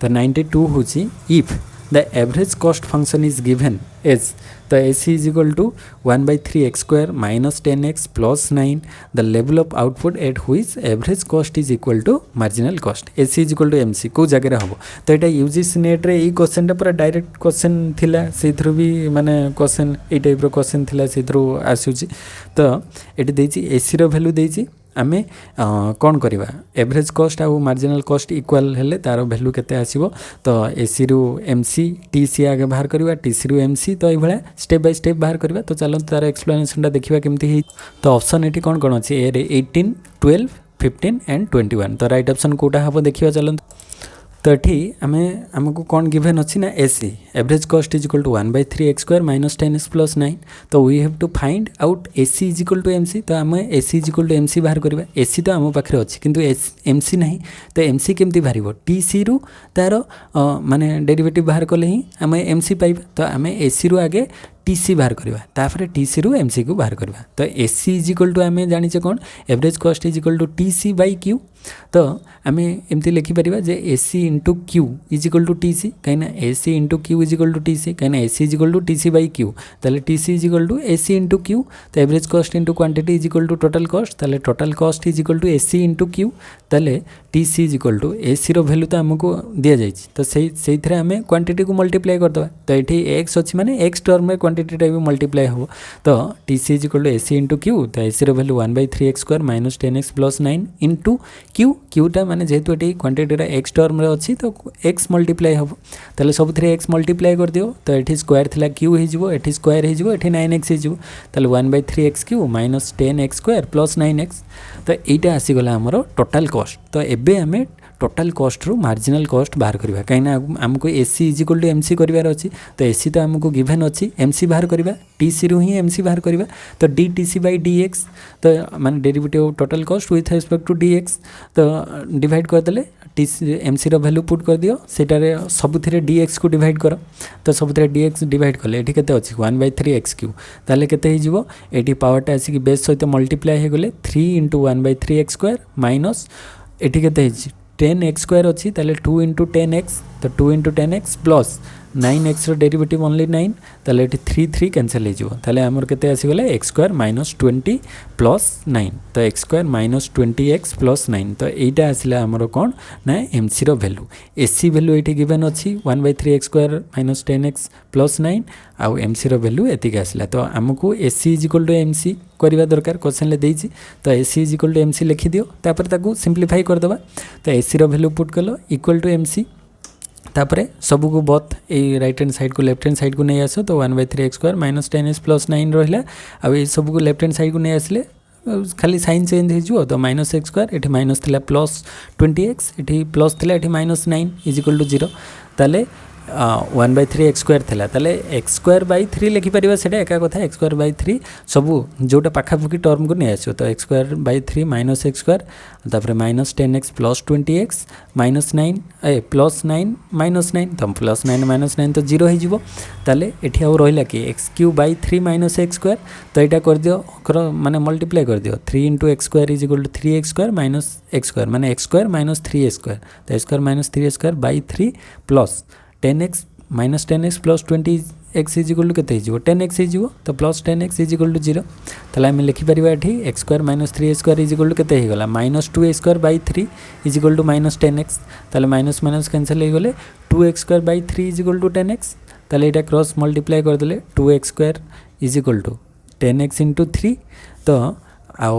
तो 92 होची if the average cost function is given as the AC is equal to 1 by 3 x square minus 10x plus 9 the level of output at which average cost is equal to marginal cost AC is equal to MC को जगह हम तो यहाँ UGC net रे question पूरा direct question थिला से भी माने क्वेश्चन ये टाइप रो क्वेश्चन थिला से आसूची तो ये देछि AC रो वैल्यू देछि आमे कौन करवा एवरेज कॉस्ट आउ मार्जिनल कॉस्ट इक्वल हेले तार वैल्यू केते आसीबो तो एसी रु एमसी टीसी आगे बाहर करवा टीसी रु एमसी तो ये स्टेप बाय स्टेप बाहर करवा तो चलो तार एक्सप्लेनेशन देखा केमती है तो ऑप्शन ये कौन कौन अच्छी ए 18 12 15 एंड 21 तो राइट ऑप्शन कोटा हम देखा चलते तो ये आमको कौन गिवन अच्छी ना AC average cost is equal to 1/3x² minus 10x plus 9 तो we have to find out AC is equal to MC तो आम AC is equal to MC बाहर करवा एसी तो आम पाखे अच्छी किंतु एमसी नहीं तो एमसी केमती बाहर टीसी रु तार माने डेरिवेटिव बाहर कले ही आम एमसी पाइबा तो आम एसी रु आगे टीसी बाहर करवा तापर टीसी रु एमसी को बाहर करवा तो एसी इज इक्वल टू आम जाने कौन average cost is equal to TC by Q तो आम एमती लिखिपर जे AC into Q is equal to TC कहीं AC into Q is equal to TC कहीं AC is equal to TC by Q ताले TC is equal to AC into Q तो average cost into quantity is equal to total cost ताले total cost is equal to AC into Q ताले TC is equal to AC रो value तो आमको दि जाए तो से आम क्वांटिटी को मल्टीप्लाई करदे तो ये एक्स अच्छी माने एक्स टर्म में क्वांटिटी भी मल्टीप्लाई हम तो TC is equal to AC into Q तो एसी रो value 1/3x² minus 10x plus 9 into Q क्यूटा माने जेहेतु ये क्वांटिटी एक्स टर्म में अच्छी तो एक्स मल्टीप्लाई हम तो सब एक्स मल्टीप्लाई कर दियो तो ये स्क्वायर थी क्यू हो स्क्वायर हो 9x हो 1/3x³ minus 10x² plus 9x तो यहाँ आसीगला आमर टोटाल कॉस्ट तो एबे आम टोटाल कॉस्ट रू मार्जिनल कॉस्ट बाहर करवा कहीं आमको AC is equal to MC करार अच्छी तो एसी तो आमको गिवन अच्छी एमसी बाहर करवा टीसी रू ही एमसी बाहर करवा तो d TC by d x तो माने derivative of total cost with respect to d x तो डिवाइड करदे टीसी एमसी रो वैल्यू पुट कर दियो सेटारे सबुथिरे डी एक्स को डिवाइड कर तो सबुथिरे डी एक्स डिवाइड कले ये केते अच्छी 1/3x³ ताले केते हो ये पावरटा आसिक बेस सहित मल्टीप्लाई हो गले 3 × 1/3x² माइनस ये केते 10x² अच्छी ताले 2 × 10x तो 2 × 10x plus 9x derivative only 9 ताले ये 3 कैंसल हो आमर केते आसीगला x² माइनस 20 प्लस 9 तो x² माइनस 20x प्लस 9 तो यहाँ आसला आमर कौन ना एमसी रो वैल्यू एसी वैल्यू ये गिवन अच्छी 1/3x² माइनस 10x प्लस 9 आउ एमसी रो वैल्यू एतिक आसला तो आमको AC is equal to MC करवा दरकार क्वेश्चन ले देछि तो AC is equal to MC लिखि दियो तापर ताकू सिंप्लीफाई करदबा तो एसी रो वैल्यू पुट कलो इक्वल टू एमसी तापरे सबू को बथ ये राइट हैंड साइड को लेफ्ट हैंड साइड को नहीं आस तो 1/3x² माइनस 10x प्लस 9 रहा आ सब को लेफ्ट हैंड साइड को नहीं आसले खाली साइन चेंज हो तो -x² ये माइनस थिला प्लस 20x ये प्लस थिला ये माइनस 9 इज इक्वल टू 0 ताले 1/3x² थिला ताले x²/3 लिखिपर से एका कथा x²/3 सबू जोटा पाखापुखी टर्म को नहीं आसो तो x²/3 माइनस x² तापर minus 10x plus 20x minus 9 plus 9 minus 9 तो प्लस 9 माइनस 9 तो 0 हो ताले एठी आउ रहिला कि x³/3 माइनस x² तो यहाँ कर दियो माने मल्टीप्लाई कर दियो 3 × x² is equal to 3x² minus x² माने x² माइनस 3x² तो x² minus 3x²/3 plus 10x minus 10x plus 20x is equal to केते हो 10x हो तो plus 10x is equal to 0 ताले आम लिखिपर ये x² minus 3a² is equal to केते हो गला minus 2a²/3 is equal to minus 10x ताले माइनस माइनस कैंसल हो गले 2x²/3 is equal to 10x ताले यहाँ क्रॉस मल्टीप्लाई करदे 2x² is equal to 10x × 3 तो आउ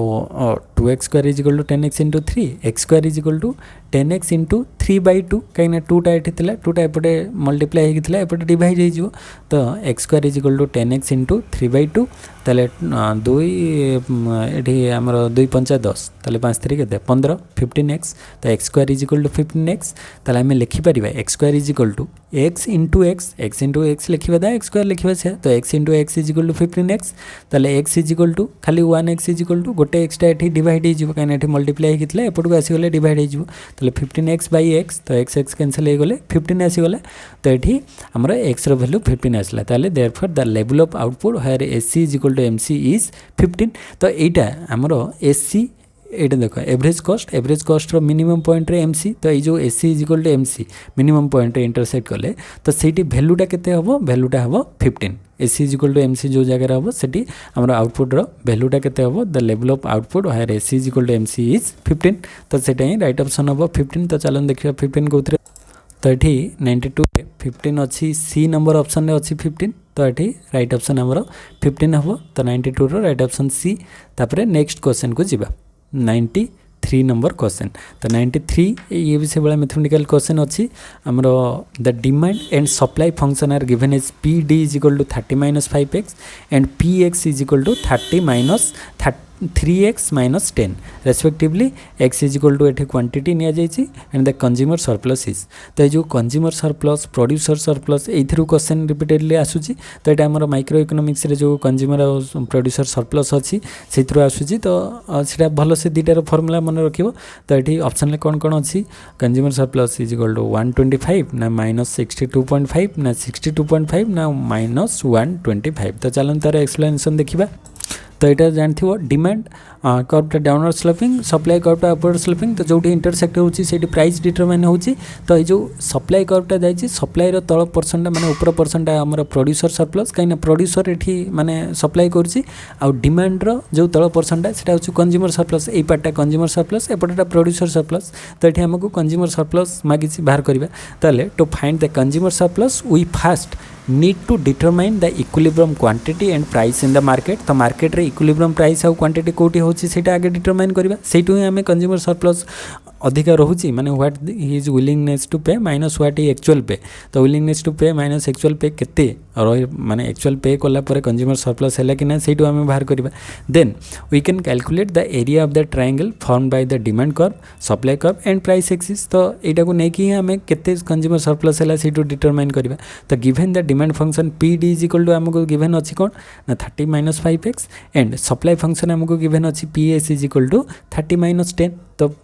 2x² is equal to 10x × 3 x² is equal to 10x × 3/2 कहीं 2टा ये 2टा एपटे मल्टीप्लाई होता एपटे डिवाइड हो तो x² is equal to 10x × 3/2 ताले 2 ये आमर 2 × 5 = 10 ताले 5 × 3 केते 15 15x तो x² is equal to 15x ताले आम लिखिपर x² is equal to x × x लिखा था x² लिखा से तो x × x is equal to 15x ताले x इज इक्वल टू खाली 1x इज इक्वल टू गोटे एक्सटा ये डिवाइड हो कहीं मल्टीप्लाई होता है एपटू आसीगले डिवाइड हो 15x/x तो x कैंसल हो गले 15 आसीगला तो ये आमर x रो वैल्यू 15 आसला ताले therefore the level of output where AC is equal to MC is 15 तो यहाँ आमर एसी ये देख एवरेज कॉस्ट रो मिनिमम पॉइंट रे एमसी तो ये जो AC is equal to MC minimum point रे इंटरसेक्ट कले तो सेठी वैल्यूटा केते हबो वैल्यूटा हबो 15 AC is equal to MC जो जगह हम सेठी आमर आउटपुट रो वैल्यूटा केते हबो the level of output where AC is equal to MC is 15 तो सेटा ही राइट ऑप्शन हबो 15 तो चलन देखियो 15 कोथरे तो ये 92 15 अच्छी सी नंबर ऑप्शन रे अच्छी 15 तो ये राइट ऑप्शन आमर 15 हबो तो 92 रो राइट ऑप्शन सी तापरे नेक्स्ट क्वेश्चन को जीवा 93 नंबर क्वेश्चन तो 93 ये भी से बड़ा मैथमेटिकल क्वेश्चन अच्छी आमर the demand and supply function are given as P D is equal to 30 - 5x and P X is equal to 30 - 3x minus 10 respectively x is equal to एठी quantity निया जायछि and the consumer surplus is तो ये जो consumer surplus producer surplus एथिरु question repeatedly आसुछि तो एटा हमर माइक्रो इकोनॉमिक्स रे जो कंज्यूमर और प्रोड्यूसर सरप्लस अछि सेथिरु आसुछि तो सेटा भलो से दीटार फार्मूला मन रखिबो तो एठी ऑप्शन ले कोन कोन अछि consumer surplus is equal to 125 ना -62.5 ना 62.5 ना -125 तो चलन तार एक्सप्लेनेशन देखिबा तो यहाँ जानथिबो डिमांड कर्वटा डाउनवर्ड स्लोपिंग सप्लाई कर्वटा अपवर्ड स्लोपिंग तो जो इंटरसेक्ट होची सेठी प्राइस डिटरमाइन होची तो ये जो सप्लाई कर्वटा जाइछि सप्लाई रो तळ पर्सनटा माने ऊपर पर्सनटा हमर प्रोड्यूसर सरप्लस काइना प्रोड्यूसर एठी माने सप्लाई करछि आ डिमांड रो जो तळ पर्सनटा सेटा होची कंज्यूमर सरप्लस एई पार्टटा कंज्यूमर सरप्लस एपटटा प्रोड्यूसर सरप्लस तो एठी हमकु कंज्यूमर सरप्लस मागिछि बाहर करबा ताले to find the consumer surplus we first need to determine the equilibrium quantity and price in the market तो मार्केट रे equilibrium price और quantity कोठी होची सेटा आगे डिटरमाइन करबा सेटु हमें कंज्यूमर सरप्लस अधिक रोची माने व्हाट हिज विलिंगनेस टू पे माइनस व्हाट ही एक्चुअल पे तो विलिंगनेस टू पे माइनस एक्चुअल पे केते माने एक्चुअल पे कोला परे कंज्यूमर सरप्लस हैला कि ना सेटु हमें बाहर करबा then we can calculate the area of the triangle form by the demand curve supply curve and price axis तो एटा को नै कि हमें केते कंज्यूमर सरप्लस हैला सेटु डिटरमाइन करबा तो given the demand function PD is equal to हमको गिवन अछि कोन ना 30 - 5x एंड सप्लाई फंक्शन हमको गिवन अछि PS इज इक्वल टू 30 - 10 तो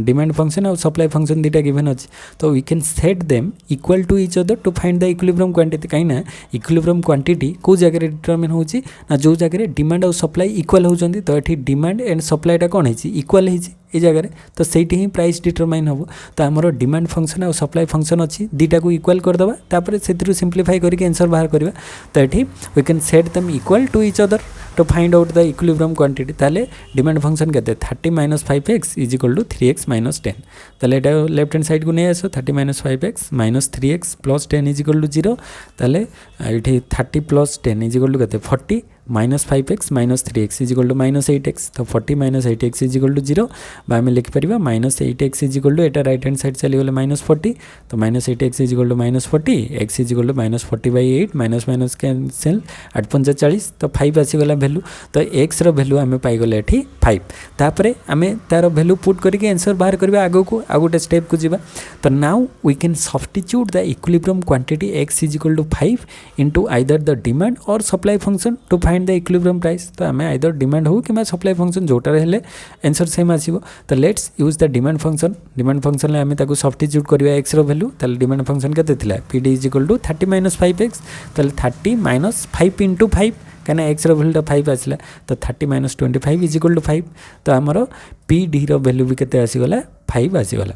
डिमांड फंक्शन और सप्लाई फंक्शन दीटा गिवन अछि तो we can set them equal to each other to find the equilibrium quantity काइना इक्विलिब्रियम क्वांटिटी को जगह डिटरमाइन होची ना जो जगह डिमांड और सप्लाई इक्वल होचंदी तो एठी डिमांड एंड सप्लाईटा कोन हेची इक्वल हेची ए जगह तो सेठी ही प्राइस डिटरमाइन हो तो हमरो डिमांड फंक्शन और सप्लाई फंक्शन अछि दीटा को इक्वल कर दबा तापर सेथिरु सिंपलीफाई करके आंसर बाहर करबा तो एठी we can set them equal to each other to find out the equilibrium quantity ताले डिमांड फंक्शन केते 30 - 5x is equal to 3x - 10 ताले एटा लेफ्ट हैंड साइड को नै आसो 30 - 5x - 3x + 10 is equal to 0 ताले एठी 30 + 10 इज इक्वल टू केते 40 -5x - 3x is equal to -8x तो 40 - 8x इज इक्वल टू 0 बा हमें लिख परिबा -8x इज इक्वल टू एटा राइट हैंड साइड चली गले -40 तो -8x is equal to -40 x is equal to -40/8 minus cancel 8 तो 5 आसी गला वैल्यू तो x रो वैल्यू हमें पाई गले एठी 5 तापरे हमें तार वैल्यू पुट करके आंसर बाहर करबा आगो को आ गोटे स्टेप को जिबा तो now we can substitute the equilibrium quantity x is equal to 5 into either the demand और supply function to find the equilibrium price तो हमें आइदर डिमांड हो कि सप्लाई फंक्शन जोटा हेले आंसर सेम आसीबो तो let's use the demand function ले हमें ताको सब्स्टिट्यूट करबा x रो वैल्यू ताले डिमांड फंक्शन केते थिला PD is equal to 30 - 5x ताले 30 - 5 इनटू 5 कहना x रो वैल्यू 5 आसला तो 30 - 25 इज इक्वल टू 5 तो हमरो PD रो वैल्यू भी केते आसी गला 5 आसी गला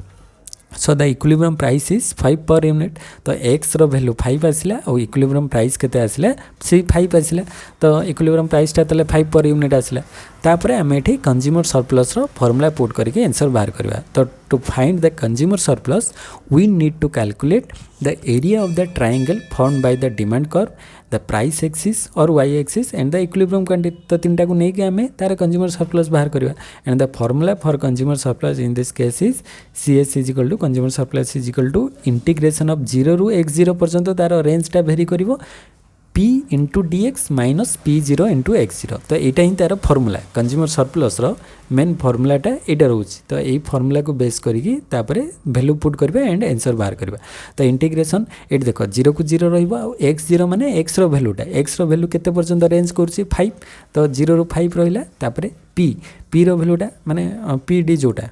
so the equilibrium price is 5 per unit तो x रो वैल्यू 5 आसला और इक्विलिब्रियम प्राइस केते आसला सी 5 आसला तो इक्विलिब्रियम प्राइस ता तले 5 पर यूनिट आसला तापरे हम एठी कंज्यूमर सरप्लस रो फार्मूला पुट करके आंसर बाहर करबा तो to find the consumer surplus we need to calculate the area of the triangle formed by the demand curve the price axis और y axis and the equilibrium quantity तो तीनटा को नहीं कि हमें तार कंज्यूमर सरप्लस बाहर करबा and the formula for consumer surplus in this case is CS is equal to consumer surplus is equal to integration of 0 रु x0 पर्यंत तार रेंज टा वेरी करिवो P into dx minus P0 into x0 तो यहाँ ही तार formula consumer surplus रो मेन फर्मूलाटा यहाँ रोचे तो यही फर्मूला को बेस करके वैल्यू पुट करबा एंड आंसर बाहर करबा तो इंटीग्रेशन ये देख 0 को 0 रहिबा x0 माने x रो वैल्यूटा x रो वैल्यू केते पर्यंत रेंज करछि 5 तो 0 रु 5 रहिला तापरे p रो वैल्यूटा माने PD जोटा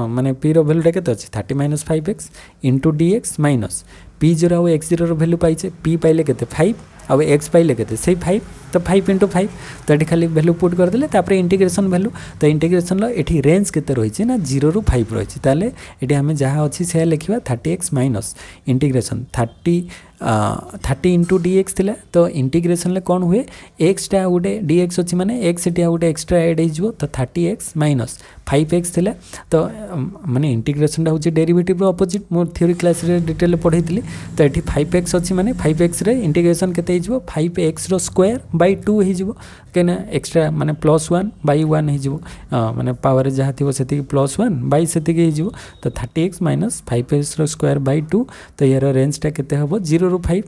माने p रो वैल्यूटा केते अछि 30 - 5x into dx minus P0 और x0 रो वैल्यू पाइछे p पाइले केते 5 अब x पाइले केते से 5 तो 5 इंटू 5 तो ये खाली वैल्यू पुट कर देले तापर इंटीग्रेशन वैल्यू तो इंटीग्रेशन लो एठी रेंज केते रहिछि ना 0 रु 5 रहिछि ताले एठी हमें जहाँ अछि से लिखिबा 30x minus integration 30 into dx थिला तो इंटीग्रेशन ले कोन हुए x टा गोटे dx अछि माने x एटा गोटे एक्स्ट्रा ऐड हे जिवो तो 30x माइनस 5x थिला तो माने इंटीग्रेशन टा होछि डेरिवेटिव रो अपोजिट मोर थ्योरी क्लास रे डिटेल पढैतिली तो एठी 5x अछि माने 5x रे इंटीग्रेशन केते हे जिवो 5x रो स्क्वायर बाय 2 हे जिवो केना एक्स्ट्रा माने +1 बाय 1 हे जिवो माने पावर जहाँ थिवो सेति +1 बाय सेति हे जिवो तो 30x minus 5x row square by 2 तो यार रेंज टा केते हबो 0 रु 5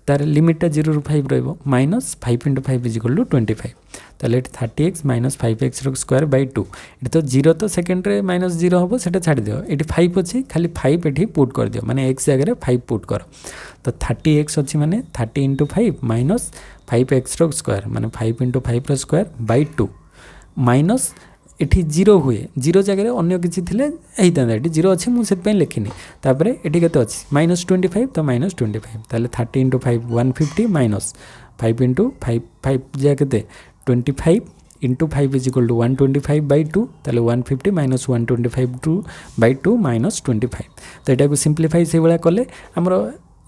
तार लिमिट 0 रु 5 रहइबो minus 5 into 5 is equal to 25 ताले ये 30x minus 5x square by 2 ये तो 0 तो सेकेंड रे माइनस 0 हम से छाड़ दियो ये 5 अच्छी खाली 5 ये पुट कर दियो माने x जगह 5 पुट कर तो 30x अच्छी माने 30 इंटू 5 माइनस 5x स्क्वायर माने 5 इंटू 5 स्क्वायर बै 2 माइनस एठी 0 हुए 0 जगह अन्य किसी थे ये 0 अच्छे मुझे लिखिनी तापर ये के माइनस 25 तो माइनस 25 ताले 30 इंटू 5 150 माइनस 5 इंटू 5 5 जगह 25 इंटू 5 इज इक्वल टू 125 बै 2 ताले 150 माइनस 125 टू बै 2 माइनस 25 तो यहाँ सिंप्लीफाई से भाया कले आमर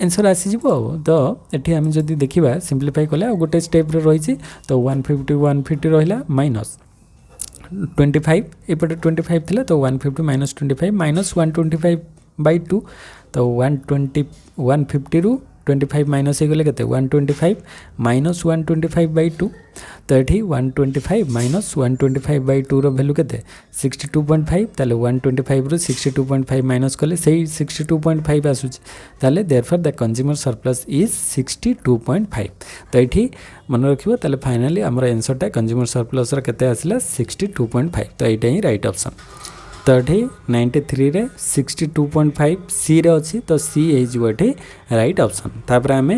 आंसर आसीज तो ये आम जब देखा सिंप्लीफाई कले गोटे स्टेप रही तो 150 रहा माइनस 25 एपटे 25 थिला तो 150 माइनस 25 माइनस 125 बै 2 तो 120 150 रु 25 माइनस हो गले केते 125 माइनस 125 बै 2 तो ये 125 माइनस 125 बै 2 रो वैल्यू केते 62.5 ताले 125 रु 62.5 माइनस कले सही 62.5 आसुच ताले therefore the consumer surplus is 62.5 तो ये मन रखिबो ताले फाइनली हमर आंसर टा कंज्यूमर सरप्लस रा केते आसला 62.5 तो एटा ही राइट ऑप्शन तो ये 93 रे 62.5 सी रे अच्छी तो सी हो राइट ऑप्शन तापर आम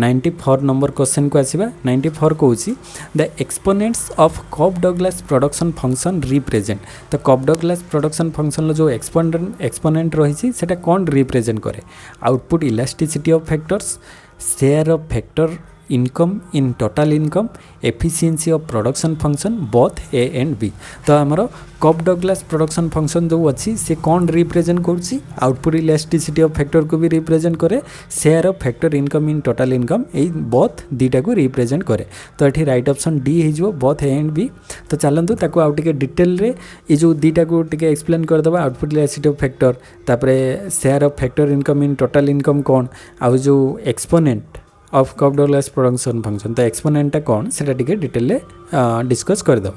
94 नंबर क्वेश्चन को आसीबा 94 कहूँ the exponents of Cobb Douglas production function represent तो कप डगलास प्रोडक्शन फंक्शन जो एक्सपोनेंट रही है कौन रिप्रेजेंट करे output elasticity of factors share of factor income in total income efficiency of production function both A and B तो आमर cup Douglas production function जो अच्छी से कौन रिप्रेजेंट करछि आउटपुट इलास्टिसिटी ऑफ फैक्टर को भी रिप्रेजेंट करे share of factor income in total income यही बोथ दीटा को रिप्रेजेंट करे तो ये राइट ऑप्शन डी हो बोथ ए एंड बी तो चलतु ताको आउ टिके डिटेल रे ये जो दीटा को टिके एक्सप्लेन करदबा आउटपुट इलास्टिसिटी ऑफ फैक्टर तापर share of factor income in total income कौन आउ जो exponent of Cobb Douglas production function तो एक्सपोनेंटा कौन से डिटेल डिस्कस करद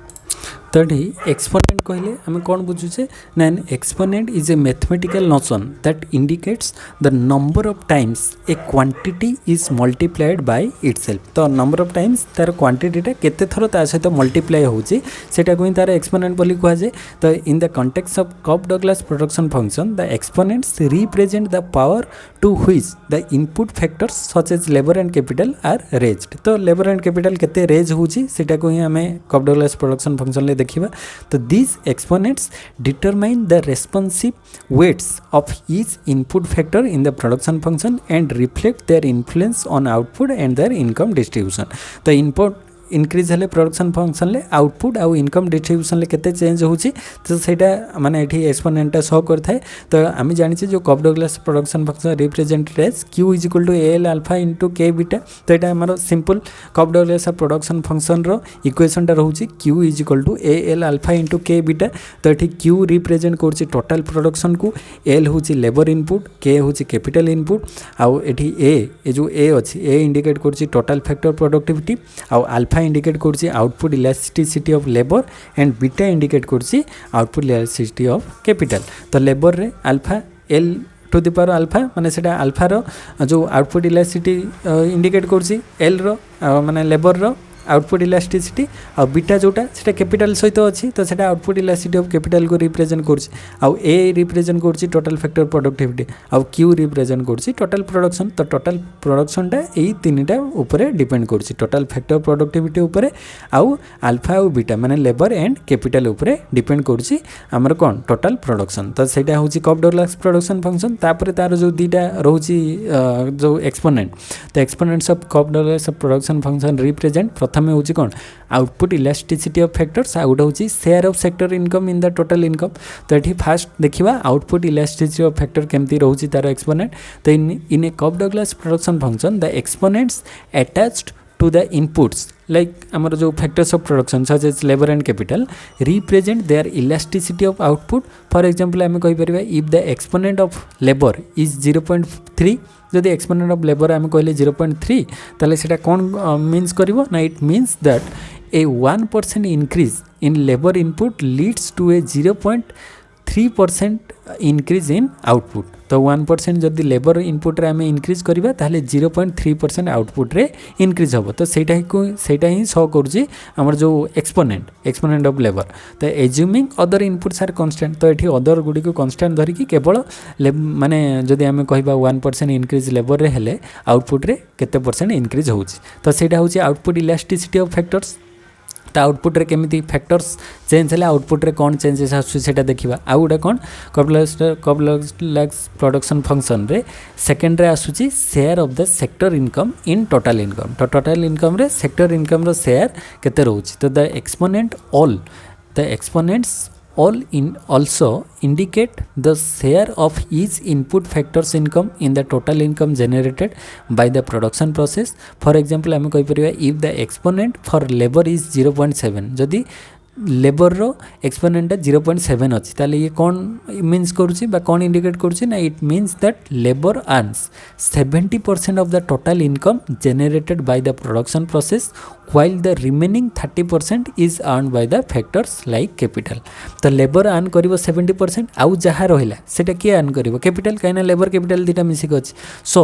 तो ये एक्सपोनेंट कहले आम कौन बुझुचे ना exponent is a mathematical notion that indicates the number of times A quantity is multiplied by itself तो नंबर ऑफ टाइम्स तार क्वांटिटीटा केते थर ता सहित मल्टीप्लाई होची सेटा को ही तार एक्सपोनेंट बोली कहा जाए तो in the context of Cobb Douglas production function the exponents represent the power to which the input factors such as labour and capital are raised तो लेबर एंड कैपिटल केते रेज होची सेटा को ही हमें कप डगलास प्रोडक्शन फंक्शन ले देखिबा तो these exponents determine the responsive weights of each input factor in the production function and reflect their influence on output and their income distribution तो input increase हेले production function ले output आउ income distribution ले केते change होची तो सेटा माने एठी एक्सपोनेंटा शो करथाय तो आमी जानि छी जो Cobb Douglas production function represented as q is equal to al alpha into k beta तो एटा हमर simple Cobb Douglas production function रो इक्वेशन टा रहउची q is equal to al alpha into k beta तो एठी q रिप्रेजेंट करची total production को l होची लेबर इनपुट k होची कैपिटल इनपुट आउ एठी a जो a अछि a इंडिकेट करची टोटल फैक्टर प्रोडक्टिविटी आउ अल्फा इंडिकेट करछि output elasticity of labour and beta indicate करछि आउटपुट इलास्टिसिटी ऑफ कैपिटल तो लेबर रे alpha L two the power alpha माने सेटा अल्फा रो जो आउटपुट इलास्टिसिटी इंडिकेट करछि एल रो माने लेबर रो आउटपुट इलास्टिसिटी आ बीटा जोटा सेटा कैपिटल सहित अच्छी तो सेटा आउटपुट इलास्टिसिटी ऑफ कैपिटल को रिप्रेजेंट करछि आउ ए रिप्रेजेंट करछि टोटल फैक्टर प्रोडक्टिविटी आउ क्यू रिप्रेजेंट करछि टोटल प्रोडक्शन तो टोटल प्रोडक्शनटा एई तीनटा ऊपर डिपेंड करछि टोटल फैक्टर प्रोडक्टिविटी ऊपर आउ अल्फा आउ बीटा माने लेबर एंड कैपिटल ऊपर डिपेंड करछि हमर कोन टोटल प्रोडक्शन तो सेटा होछि कप डगलास प्रोडक्शन फंक्शन तापर तार जो दीटा रहउछि जो एक्सपोनेंट तो exponents of Cobb Douglas production function represent प्रथम हूँ कौन आउटपुट इलास्टिसिटी ऑफ फैक्टर्स आ गोटे हूँ share of sector income in the total income तो ये फास्ट देखा आउटपुट इलास्टिसिटी ऑफ फैक्टर केमती रोचे तार एक्सपोनेंट तो in a Cobb Douglas production function the exponents attached to the inputs like amar jo factors of production such as labor and capital represent their elasticity of output for example ame कहि परिबा if the exponent of labor is 0.3 जदि exponent of labour आम कहले 0.3 ताले सेटा कौन means करिवो ना it means that a 1% increase in labour input leads to a 0.3 3% increase in output तो 1% जदि लेबर इनपुट रे आम इंक्रीज करवा ताहले 0.3% आउटपुट रे इंक्रीज हम तो सेटा ही शो करुच्ची आमर जो एक्सपोनेंट ऑफ लेबर तो assuming other inputs are constant तो ये अदर गुड़ी को कांस्टेंट धरिकी केवल माने जदि आम कहबा 1% इंक्रीज लेबर रे हेले आउटपुट रे केते परसेंट इंक्रीज होउची तो सेटा होउची आउटपुट इलास्टिसिटी ऑफ फैक्टर्स तो आउटपुट रे केमिति फैक्टर्स चेंज हेले आउटपुट रे कौन चेंजेस आसुची सेटा देखिबा आउ गोटे कौन कॉम्प्लेक्स प्रोडक्शन फंक्शन रे सेकेंड रे आसुची share of the sector income in total income तो टोटल इनकम रे सेक्टर इनकम रो शेयर केते रहउची तो the exponents all in also indicate the share of each input factors income in the total income generated by the production process. For example आम कहि परिबा if the exponent for labor is 0.7 जदि labour रो exponent 0.7 अच्छी ताले ये कौन means करुच्ची बा कौन indicate करुच्ची ना it means that labour earns 70% of the total income generated by the production process while the remaining 30% is earned by the factors like capital तो labour earn करिवो 70% आउ जहाँ रहिला सेटा किए अर्न करिवो कैपिटल काइना लेबर कैपिटल दिटा मिसिक अछि so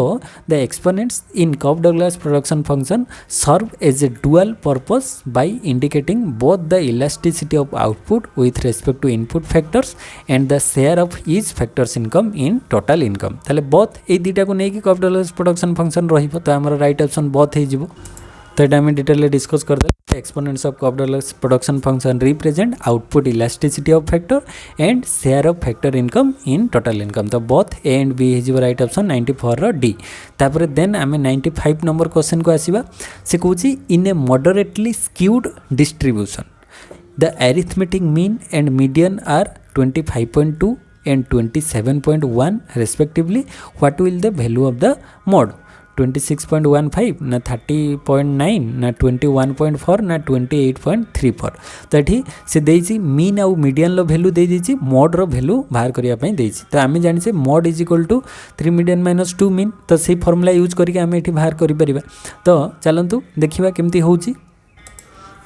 the exponents in Cobb Douglas production function serve as a dual purpose by indicating both the elasticity of output with respect to input factors and the share of each factors income in total income ताले both ए दिटा को नै कि कॉफ Douglas production function रहिबो तो हमर right option both हे जिवो तो ये आम डिटेल डिस्कस करदे exponents of Cobb Douglas production function represent output elasticity of factor and share of factor income in total income तो बोथ ए एंड बी हो राइट ऑप्शन 94 रो डी तापर then आम 95 नंबर क्वेश्चन को आसीबा से कहूची in a moderately skewed distribution the arithmetic mean and median are 25.2 and 27.1 respectively what will the value of the mode 26.15 ना 30.9 ना 21.4 ना 28.34 तो ये से देइछि मीन आउ मीडियन लो वैल्यू दे दीची मोड रो वैल्यू बाहर करिया पई देइछि तो आमे जानि से mode is equal to 3 median minus 2 mean तो से फार्मूला यूज करके आमे एठी बाहर करि परिबा तो चलंतु देखिबा केमती होउछि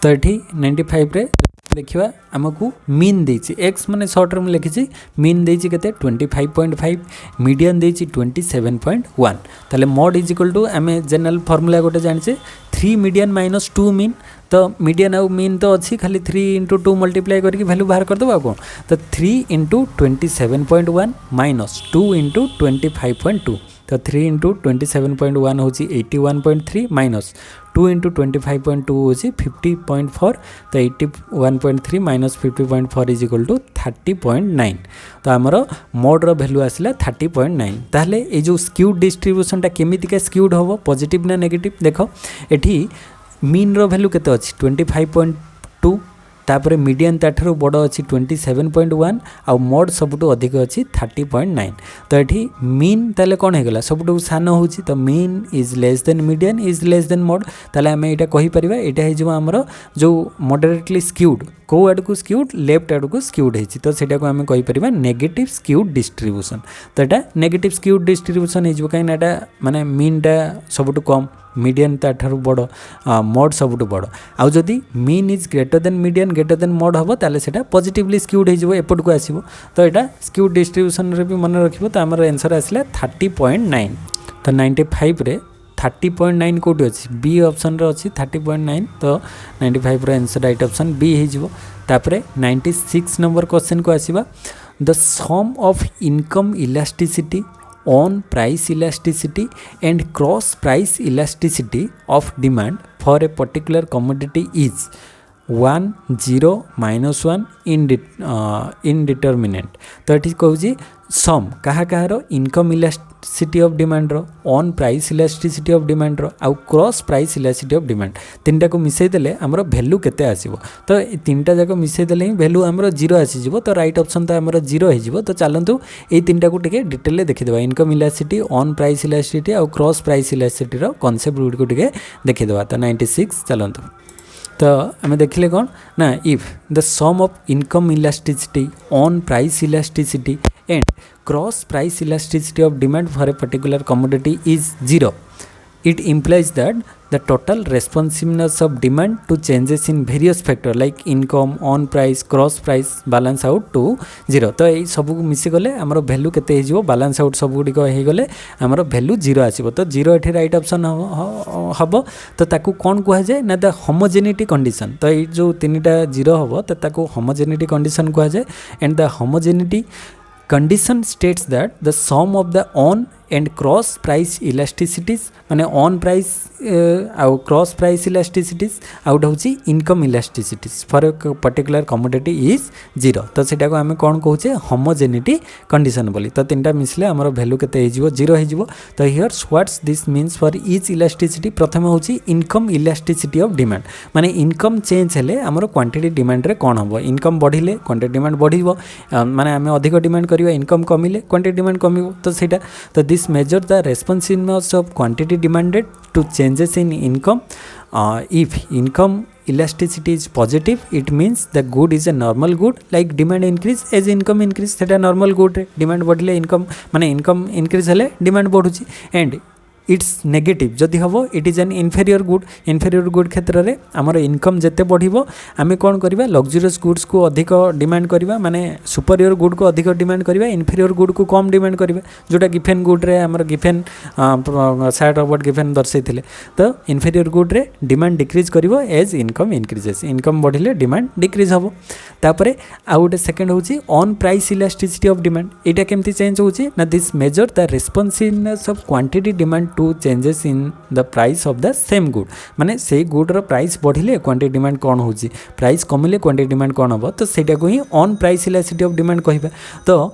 तो एठी 95 रे देखिए आमको मीन देछि एक्स माने शॉर्ट टर्म लिखिछि मीन देछि केते 25.5 मीडियन देछि 27.1 ताले मोड इज इक्वल टू आमे जनरल फार्मूला गोटे जानिछे 3 मीडियन माइनस 2 मीन तो मीडियन आउ मीन तो अच्छी खाली 3 × 2 मल्टीप्लाई करके वैल्यू बाहर कर दबा कौन तो 3 × 27.1 माइनस 2 × 25.2 तो 3 × 27.1 होची 81.3 माइनस 2 × 25.2 होची 50.4 तो 81.3 माइनस 50.4 इज इक्वल टू 30.9 तो आमर मोड रो वैल्यू आसला 30.9 ताहले ए जो स्क्यूड डिस्ट्रीब्यूशन टा केमितिका स्क्यूड होबो पॉजिटिव ना नेगेटिव देखो एठी मीन रो वैल्यू केते अछि 25.2 तापर मीडियन ताठरो बड़ अछि 27.1 आ मोड सबटु अधिक अछि 30.9 तो एठी मीन ताले कोन हे गला सबटु सान होछि तो mean is less than median is less than mode ताले हमें एटा कहि परिबा एटा हे जो हमरो जो मॉडरेटली स्क्यूड को आड़ को स्क्यूड लेफ्ट आड़ को स्क्यूड है तो सेटा को हमें कहि परिबा नेगेटिव स्क्यूड डिस्ट्रीब्यूशन तो एटा नेगेटिव स्क्यूड डिस्ट्रीब्यूशन हे जो काइन एटा माने मीन टा सबटु कम मीडियन ताठारु बड़ मोड सबटु बड़ आउ जदि mean is greater than median greater than mode हम ताले सेटा पॉजिटिवली स्क्यूड हो एपट को आसीबो तो एटा स्क्यूड डिस्ट्रीब्यूशन रे भी मन रखिबो तो हमर आंसर आसला 30.9 तो 95 रे 30.9 कोटी अछि बी ऑप्शन रे अछि 30.9 तो 95 रो आंसर राइट ऑप्शन बी हे जिवो तापरे 96 नंबर क्वेश्चन को आसीबा the sum of income elasticity on price elasticity and cross price elasticity of demand for a particular commodity is 1 0 -1 indeterminate तो ये कहूँ सम कहा कहार इनकम इलास्टिसिटी ऑफ डिमांड रो on price elasticity of demand रो आउ cross price elasticity of demand तीनटा को मिसई देले हमरो वैल्यू केते आसीबो तो तीनटा जाक मिसई देले ही वैल्यू हमरो 0 आसी जिवो तो राइट ऑप्शन तो हमरो 0 हे जिवो तो चलंतु ए तीनटा को टिके डिटेल ले देखि देबा income elasticity on price elasticity आउ क्रॉस प्राइस इलास्टिसिटी रो कांसेप्ट गुड को टिके देखि देबा तो 96 चलंतु तो आम देखिले कौन ना if the sum of income elasticity on price elasticity and cross price elasticity of demand for a particular commodity is 0 it implies that the total responsiveness of demand to changes in various factor like income, on price, cross price balance out to zero. तो ये सब मिसी गले आमर value केते हे जिवो balance out सब गुडी को हे गले आमर वैल्यू जीरो आसीबो. तो जीरो एठी राइट ऑप्शन हबो. तो ताकू कोन कुहा जाय ना द होमोजेनिटी कंडीशन. तो ये जो तीनटा जीरो हबो तो ताकू होमोजेनिटी कंडीशन कुहा जाय. And the homogeneity condition states that the sum of the on and cross price elasticities माने on price आउ cross price elasticities आउट होची income elasticities for a particular commodity is zero. तो सेटा को हमें कोन कहूचे homogeneity condition बोली. तो तीनटा मिसले हमर वैल्यू केते हे जिवो जीरो हे जिवो. तो here's what's this means for each elasticity. प्रथम होची income elasticity of demand माने income चेंज हेले हमर क्वांटिटी डिमांड रे कोन हबो. income बढ़िले क्वांटिटी डिमांड बढ़िबो माने हमें अधिक डिमांड करिवा income कमिले क्वांटिटी डिमांड कमिबो. तो सेटा तो this measure the responsiveness of quantity demanded to changes in income. If income elasticity is positive, it means the good is a normal good. Like demand increase as income increase, that a normal good. Demand बढ़ले income माने income increase हेले demand बढ़ुची. And it's negative जदि हम it is an inferior good क्षेत्र में आमर income जिते बढ़ो आम कौन करवा लग्जरियस गुड्स को अधिक डिमांड करवा माने सुपरियर गुड को अधिक डिमांड करवा इनफेरियर गुड को कम डिमांड करवा जोटा गिफेन गुड रे आमर गिफेन सैड रॉबर्ट गिफेन दर्शाई थे. तो इनफेरियर गुड रे डिमांड डिक्रीज कर एज इनकम इनक्रीजेस इनकम बढ़िले डिमांड डिक्रीज हम. तापरे आउ गोटे सेकेंड होची on price elasticity of demand. एटा केमती चेंज होची ना this measure the responsiveness of quantity demand to changes in the price of the same good. माने से गुड रो प्राइस बढ़िले क्वांटिटी डिमांड कौन होची प्राइस कमिले क्वांटिटी डिमांड कौन हम. तो सेटा को ही on price elasticity of demand कहबा. तो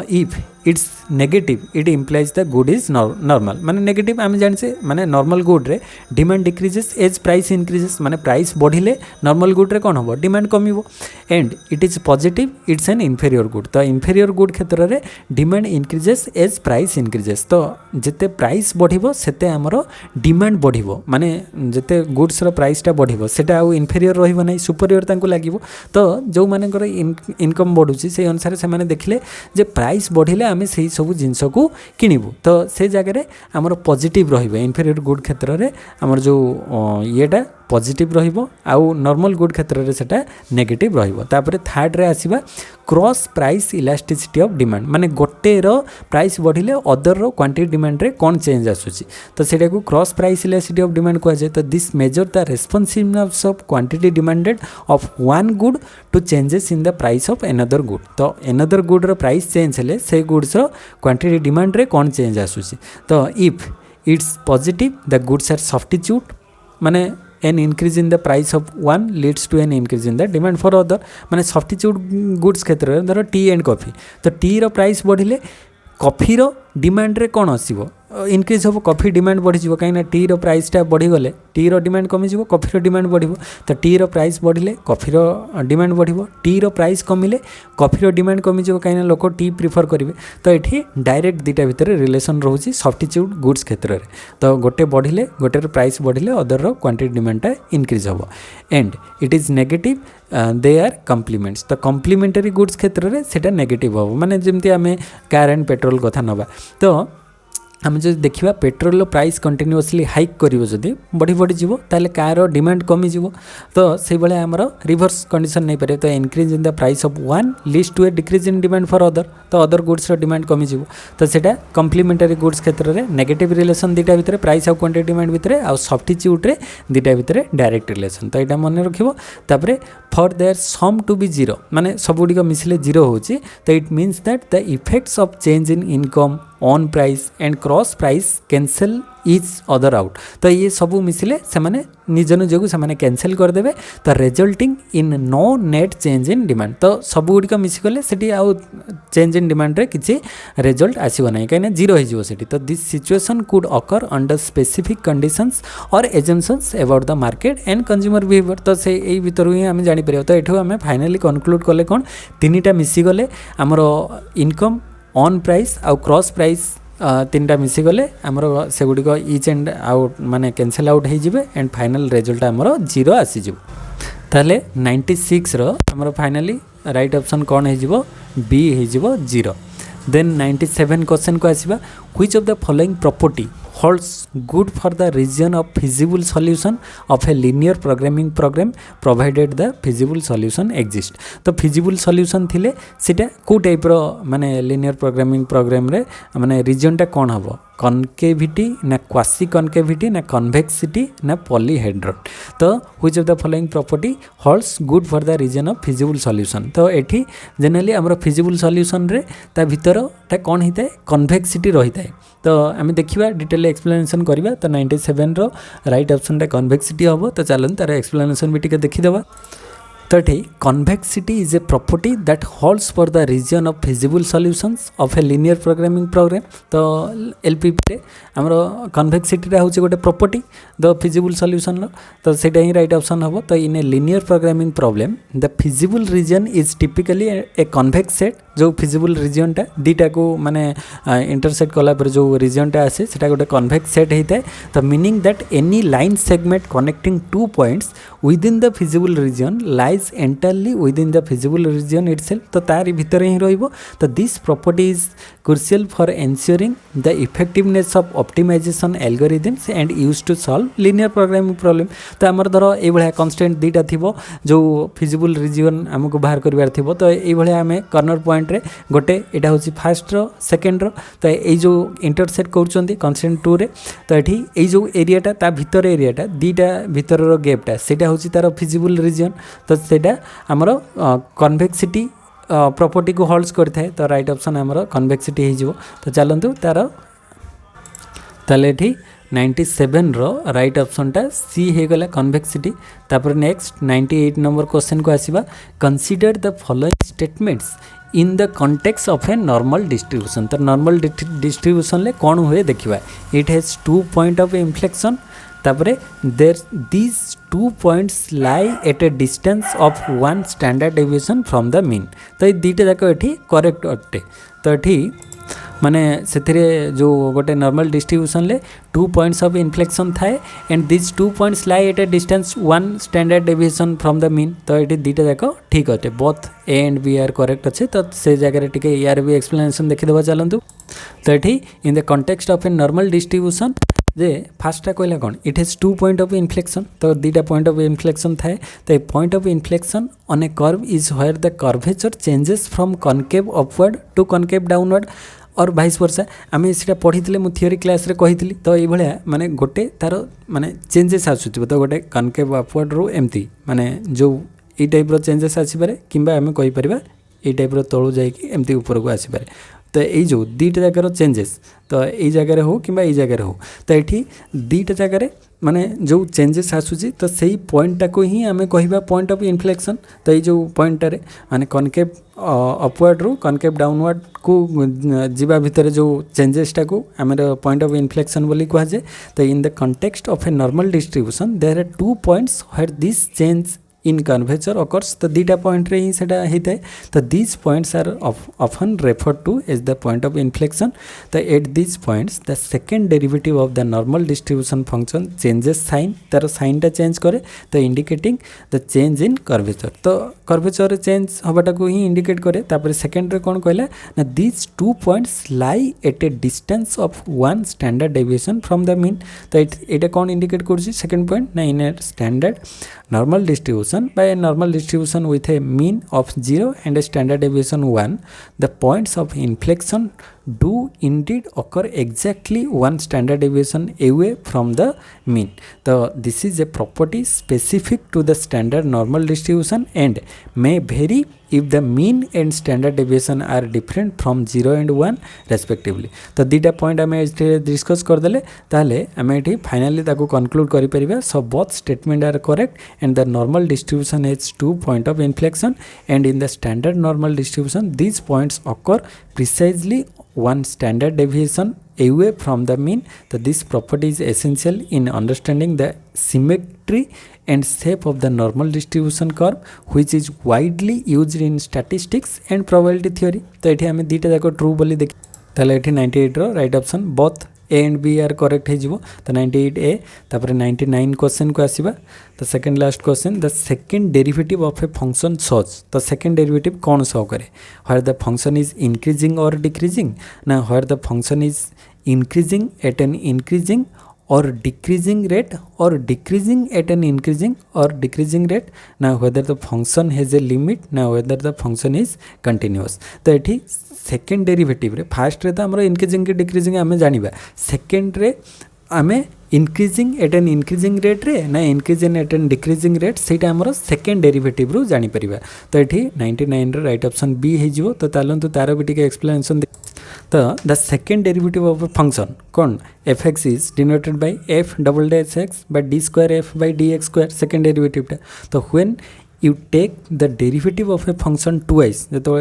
if it's negative it implies the good is normal माने नेगेटिव आम जाने माने नॉर्मल गुड रे demand decreases as price increases माने प्राइस बढ़िले नॉर्मल गुड रे कौन हम डिमांड कमिबो. And it is positive it's an inferior good. तो इनफेरियर गुड क्षेत्र में demand increases as price increases. तो जिते प्राइस बढ़िबो सेते हमरो डिमांड बढ़िबो माने जिते गुड्स रो प्राइसटा बढ़िबो सेटा आउ इनफेरियर रहिबो नै सुपरियर तांको लागिबो. तो जो मानकर इनकम बढ़ुची से अनुसार से माने देखले जे प्राइस बढ़िले आम से सब जिनस को किणबू. तो से जगह आमर पॉजिटिव रहिबो इनफेरियर गुड क्षेत्र में आमर जो येटा पॉजिटिव रहिबो आउ नॉर्मल गुड क्षेत्र में सेटा नेगेटिव रहिबो. तापरे थर्ड रे आसीबा cross price elasticity of demand माने गोटे रो प्राइस बढ़िले अदर रो क्वांटिटी डिमांड रे कोन चेंज आसुची. तो सेटा को cross price elasticity of demand कह जाय. तो this measure the responsiveness of quantity demanded of one good to changes in the price of another good. तो अनदर गुड रो प्राइस चेंज हेले से गुड्स रो क्वांटिटी डिमांड रे कोन चेंज आसुची. तो if it's positive the goods are substitute माने an increase in the price of one leads to an increase in the demand for other माने substitute goods क्षेत्र में धर टी एंड कॉफी. तो टी रो प्राइस बढ़िले कॉफी रो demand रे कोन आसीबो increase हम coffee demand बढ़ी कहीं टी रो प्राइसटा बढ़ीगले टी रो डिमांड कमिज coffee रो demand बढ़. तो टी रो प्राइस बढ़िले कॉफी रो डिमांड बढ़. टी रो प्राइस कमिले कॉफी रो डिमांड कमिज कहीं लोक टी प्रिफर करेंगे. तो ये डायरेक्ट दुटा भितर रिलेसन रोचे सब्स्टिट्यूट गुड्स क्षेत्र में. तो गोटे बढ़िले गोटे प्राइस बढ़िले अदर रो क्वांटिटी डिमांडटा इनक्रीज हम. And it is negative they are complements. तो कम्प्लीमेंटरी गुड्स क्षेत्र में सेटा नेगेटिव हम माने जमती आम कार एंड पेट्रोल कथा नवा. तो आम जो देखा पेट्रोल प्राइस कंटिन्यूअसली हाइक करिवो जदि बढ़ी बढ़ी जीवो ताले कार डिमांड कमी जीवो. तो से बेले हमर रिवर्स कंडीशन नहीं पारे. तो increase in the price of one leads to a decrease in demand for other. तो अदर गुड्स रो डिमांड कमी जीवो. तो सेटा कम्प्लीमेंटरी गुड्स क्षेत्र में नेगेटिव रिलेशन दुटा भितर प्राइस और क्वांटिटी डिमांड भितर आ सब्स्टिट्यूट रे दुटा भितर डायरेक्ट रिलेशन. तो यहाँ मन रखिबो. तापरे for their sum to be zero माने सब गुड़िक मिसले जीरो होची. तो it means that the effects of change in income on price and cross price cancel is other out. तो ये सब मिसले से माने निज निजक से कैंसल करदे. तो resulting in no net change in demand. तो सब गुड़िक मिसिगले से आउ चेंज इन डिमांड रे किसी रिजल्ट आसो ना कहीं जीरो हो. तो this situation could occur under specific conditions और assumptions about the market and consumer behaviour. तो से यही भितर ही आम जापर. तो ये आम फाइनाली कनक्लूड कले कौन तीनटा मिसिगले आमर इनकम ऑन प्राइस आउ क्रॉस प्राइस तीनटा मिसिगले आमर से गुड़िक इच एंड आउट माने कैंसल आउट हो एंड फाइनल रिजल्ट आमर जीरो आसीज. ताले 96 रो आमर फाइनाली राइट ऑप्शन कौन हो बी हो जीरो. देन 97 क्वेश्चन को आसीबा which of the following property holds good for the region of feasible solution of a linear programming program provided the feasible solution exist। तो feasible solution थिले सेटा को type रो माने linear programming program रे माने region टा कोन हबो कॉन्केविटी ना क्वासी कॉन्केविटी ना कन्वेक्सिटी ना पॉलीहेड्रॉन। तो which of the following property holds good for the region of feasible solution. तो एठी जनरली हमर फिजिबल सॉल्यूशन रे ता भीतर ता कोन हिताय कन्वेक्सिटी रहिताय। तो आम देखा डिटेल एक्सप्लेनेशन करवा। तो 97 रो राइट ऑप्शन टा कन्वेक्सिटी हम। तो चलन तार एक्सप्लेनेशन भी टिके देखीदबा। तो ये convexity is a property that holds for the region of feasible solutions of a linear programming program. तो एलपीपी रे हमर कन्वेक्सिटी हूँ गोटे प्रॉपर्टी द फिजिबल सॉल्यूशन। तो सेटा ही राइट ऑप्शन हम। तो in a linear programming problem the feasible region is typically a convex set. जो फिजिबल रीजन टा दीटा को माने इंटरसेक्ट कला पर जो रीजन टा आसे सेटा गोटे कन्वेक्स सेट होता है। तो meaning that any line segment connecting two points within the feasible region lies entirely within the feasible region itself. तो तार भीतर ही रहिबो। तो this property is crucial for ensuring the effectiveness of optimisation algorithms and use to solve linear programming problem. तो आमर धर ए भलिया constant दीटा थिबो जो फिजिबल रीजन हमको बाहर करबार थिबो। तो ए भलिया हमें कॉर्नर पॉइंट रे गोटे एटा होची फर्स्ट रो सेकंड रो। तो ए जो इंटरसेक्ट करचोंदी कांस्टेंट 2 रे। तो एठी ए जो एरियाटा ता भीतर एरियाटा दीटा भीतर रो गैपटा सेटा होची तार फिजिबल रीजन। तो सेटा हमरो कन्वेक्सिटी प्रॉपर्टी को होल्ड्स करता है। तो राइट ऑप्शन हमरो कन्वेक्सिटी हो। तो चलंतु तार ताले एठी 97 रो राइट ऑप्शन टा सी हे गला कन्वेक्सिटी। तापर नेक्स्ट 98 नंबर क्वेश्चन को आसीबा consider the following statements in the context of a normal distribution. तो नॉर्मल डिस्ट्रीब्यूशन ले कौन हुए देखिबा। It has 2 point of inflection. तापरे there these 2 points lie at a distance of 1 standard deviation from the mean. तो ये दीटा जाक एठी करेक्ट अटे। तो एठी माने से जो गोटे नॉर्मल डिस्ट्रीब्यूशन ले 2 पॉइंट्स ऑफ इन्फ्लेक्शन थाए and this 2 points lie at a distance 1 standard deviation from the mean. तो ये दीटा जाक ठीक अटे। Both A and B are correct अच्छे। तो से जगह टिके यार भी एक्सप्लेनेशन देखीदेबा चलतु। तो ये in the context of a normal distribution जे फास्टा कहला कौन it has 2 point of inflection. तो दीटा पॉइंट ऑफ इन्फ्लेक्शन थाए। तो ये point of inflection on a curve is where the curvature changes from concave upward to concave downward और वाइस वर्सा। आम इटा पढ़ी मु थियोरी क्लास रे कही। तो ये भाया माने गोटे तार माने चेंजेस आसुथिबो। तो गोटे कनकेव अपवर्ड रो एमती माने जो ई टाइप रो चेंजेस आसीपारे किंबा आम कहि परिबा ई टाइप रो तळु जाइकी एमती ऊपर को आसीपारे। तो ये जो दीटा जगार चेंजेस तो ये जगार हो कि जगार हो। तो ये दीटा जगार माने जो चेंजेस आसूची तो सही पॉइंट टाको ही आम कहिबा पॉइंट ऑफ इन्फ्लेक्शन। तो ये जो पॉइंटारे माने कनकेव अपवर्ड रू कनकेव डाउनवर्ड को जीवा भितर जो चेंजेस टाको आम पॉइंट ऑफ इन्फ्लेक्शन बोली कह जाए। तो in the context of a normal distribution there are 2 points where this change in curvature occurs. तो दीटा पॉइंट रे ही सेटा होता है। तो these points are often referred to as the point of inflection. तो at these points the second derivative of the normal distribution function changes sign तार साइन टा चेंज करे। तो indicating the change in curvature. तो curvature change हवाटा को ही indicate करे। तापर second रे कौन कहला ना these 2 points lie at a distance of 1 standard deviation from the mean. तो ये कौन इंडिकेट कर सेकेंड पॉइंट ना इन a standard normal distribution by a normal distribution with a mean of 0 and a standard deviation 1 the points of inflection do indeed occur exactly 1 standard deviation away from the mean. So this is a property specific to the standard normal distribution and may vary if the mean and standard deviation are different from 0 and 1 respectively. तो दीटा point आम discuss करदे ताले आम ये finally ताको conclude करि परिबा। So both statement are correct and the normal distribution has 2 point of inflection and in the standard normal distribution these points occur precisely 1 standard deviation away from the mean. So this property is essential in understanding the symmetry and shape of the normal distribution curve which is widely used in statistics and probability theory. तो ये आम दीटा जाक true बोली देखी। ताले 98 रो right option both A and B are correct हो तो 98 ए तापर 99 क्वेश्चन को आसीबा तो second last question the second derivative of a function सच तो सेकंड डेरिवेटिव कौन शो करे where the function is increasing और डिक्रीजिंग ना where the function is increasing at an increasing or decreasing rate or decreasing at an increasing or decreasing rate now whether the function has a limit now whether the function is continuous तो एठी second derivative रे fast रे तो हमरो increasing की decreasing आमे जानिबा second रे आमे increasing at an increasing rate रे ना increasing at an decreasing rate सेटा हमरो सेकेंड डेरिवेटिव रु जानि परिबा तो एठी 99 रे राइट ऑप्शन बी हे जिवो तो तालंतु तारो बिटी के एक्सप्लेनेशन तो the second derivative of a function कौन f x is denoted by f double dash x by d square f by d x square second derivative तो when you take the derivative of a function twice जो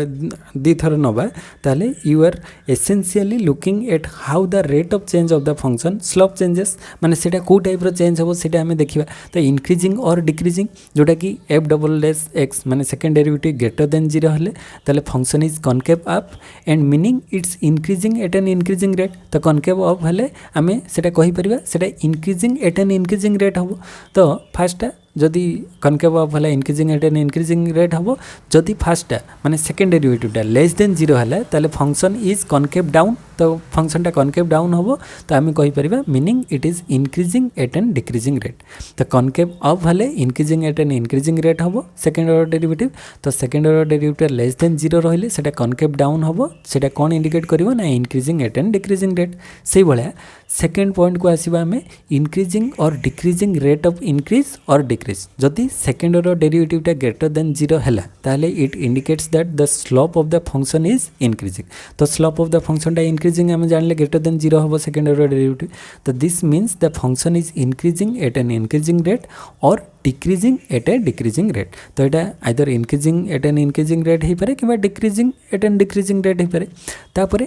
दी थर नवा ताले you are essentially looking at how the rate of change of the function slope changes माने सेटा को type रो change हो सेटा हमें देखिबा तो इंक्रीजिंग और डिक्रीजिंग जोटा कि एफ डबल डैश एक्स माने सेकेंड डेरिवेटिव ग्रेटर देन 0 हले ताले function is concave up and meaning it's increasing at an increasing rate तो कनकेव अप हले हमें सेटा कहि परिबा सेटा increasing at an increasing rate हो तो फर्स्ट जदि कनकेव अफ है increasing at an increasing rate हम जदि फास्टा माने सेकेंड डेरिवेटिवटा लेस देन 0 है ताले फंक्शन इज कनकेव डाउन तो फंक्शनटा कनकेव डाउन हम तो आम कहीपर meaning it is increasing at an decreasing rate तो कनकेव अफ है increasing at an increasing rate हम सेकेंड ऑर्डर डेरिवेटिव तो second order derivative less than 0 रहिले सेटा कनकेव डाउन हम सेटा कौन इंडिकेट करिवो ना increasing at an decreasing rate से भाया सेकेंड पॉइंट को आसीबा आमे इंक्रीजिंग और डिक्रीजिंग रेट ऑफ इंक्रीज और डिक्रीज जदि सेकेंड ऑर्डर डेरिवेटिवटा ग्रेटर देन 0 हैला ताले it indicates that the slope of the function is increasing तो स्लोप ऑफ द फंक्शनटा इंक्रीजिंग आमे जानले ग्रेटर देन 0 हबो सेकेंड ऑर्डर डेरिवेटिव तो this means the function is increasing at an increasing rate और decreasing at a decreasing rate तो यहाँ either increasing at an increasing rate हो पारे कि decreasing at an decreasing rate हो पारे तापर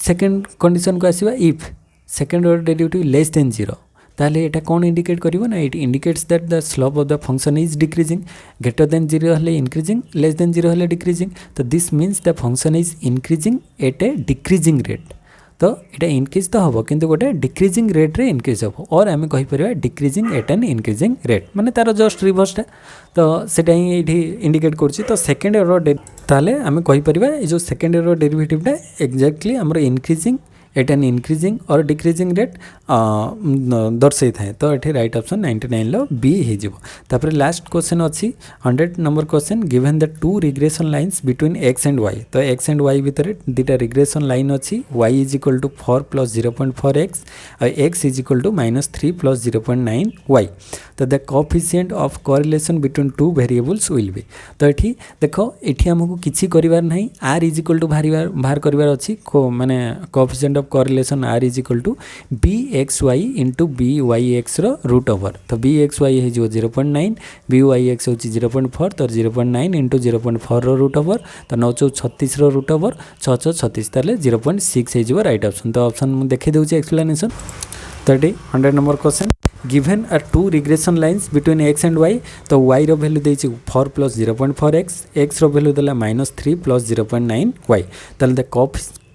सेकेंड कंडीशन को आसीबा if second order derivative less than 0 ताले एटा कौन इंडिकेट करिवो ना it indicates that the slope of the function is decreasing greater than 0 हले इंक्रीजिंग लेस देन 0 हले डिक्रीजिंग तो this means the function is increasing at a decreasing rate तो यहाँ इनक्रीज तो हम किंतु गोटे डिक्रीजिंग रेट रे इनक्रीज हम और आम कहीपर decreasing at an increasing rate माने तार जस्ट रिवर्सटा तो सेटा ही ये इंडिकेट करुच्ची तो सेकेंड ऑर्डर ताले आम कहीपर जो सेकेंड ऑर्डर डेरिवेटिवटा एक्जाक्टली आमर इंक्रीजिंग एट एन इंक्रीजिंग और डिक्रीजिंग रेट दर्शाई थाए तो ये राइट ऑप्शन 99 लो बी हो लास्ट क्वेश्चन अच्छी 100 number question given the two regression lines between x and Y तो एक्स एंड वाई भितर दुटा रिग्रेशन लाइन अच्छी y is equal to 4 plus 0.4 x और x is equal to -3 plus 0.9 y तो the coefficient of correlation between two variables will be तो ये देखो ये आमको किसी करिवार नहीं आर इज इक्वल टू बाहर करिवार अच्छी माने coefficient of correlation R is equal to B X Y into B Y X root over तो बी एक्स वाई हो 0.9 बी वाई एक्स हो 0.4 तो 0.9 इंटू 0.4 रूट ओवर तो 9 चौ 36 रूट ओवर 6 चौ 36 ताले 0.6 हो राइट ऑप्शन तो ऑप्शन मुझे देखी दूसरी explanation 100 number question given are two regression lines between x and Y तो वाई रो वैल्यू देछि 4 प्लस 0.4 एक्स रो वैल्यू देला -3 प्लस 0.9 वाई ताले the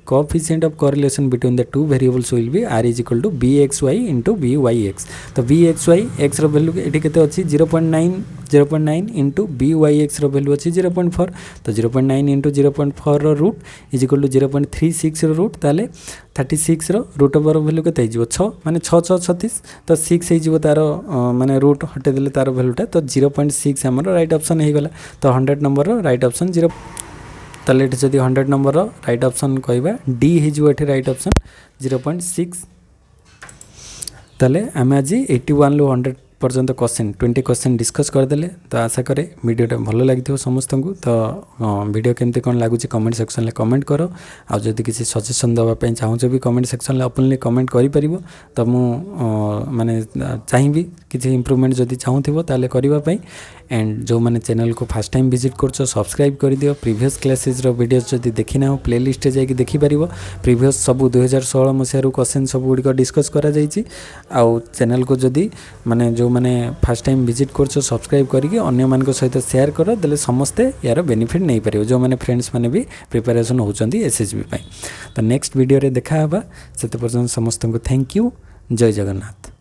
coefficient of correlation between the two variables will be r is equal to bxy into byx तो bxy x रो value एठी केते अछि 0.9 इंटू byx रो वैल्यू अछि 0.4 तो 0.9 इंटू 0.4 रो रूट इज इक्वल टू 0.36 रो रूट ताले 36 रो रूट ओवर वैल्यू केते हिजो 6 माने 6 6 36 तो 6 हिजो तार माने रूट हटे देले तार वैल्यूटा तो 0.6 हमर राइट ऑप्शन हे गला तो 100 नंबर रो राइट ऑप्शन 0 ताले जदि 100 नंबर राइट ऑप्शन कहवा डी हो राइट ऑप्शन 0.6 ताले आम आज 81 रू 100 पर्यंत क्वेश्चन 20 क्वेश्चन डिस्कस करदेले तो आशा करे वीडियोटा भल लगी समस्त को तो वीडियो केमती कौन लगुच कमेंट सेक्शन में कमेंट कर आ जदि किसी सजेशन देवाई चाहूँ भी कमेंट सेक्शन में ओपनली कमेंट करें तो मु माने चाहिए किसी इम्प्रूवमेंट जदि चाहूँ ताले करने एंड जो मैंने चैनल को फर्स्ट टाइम विजिट करछ सब्सक्राइब कर दियो प्रीवियस क्लासेस रो वीडियोस जदी देखि ना प्लेलिस्ट जाई देखि परिबो प्रीवियस सब 2016 मसिया क्वेश्चन सब गुडी डिस्कस करा जाईची आउ चैनल को जदी माने जो माने फर्स्ट टाइम विजिट करछ सब्सक्राइब करिके अन्य मान को सहित शेयर कर देले समस्ते यार बेनिफिट नहीं परिबो जो माने फ्रेंड्स माने भी प्रिपरेशन होचंदी एसएसबी पई तो नेक्स्ट वीडियो रे देखा हबा सेते पर्यंत समस्त को थैंक यू जय जगन्नाथ।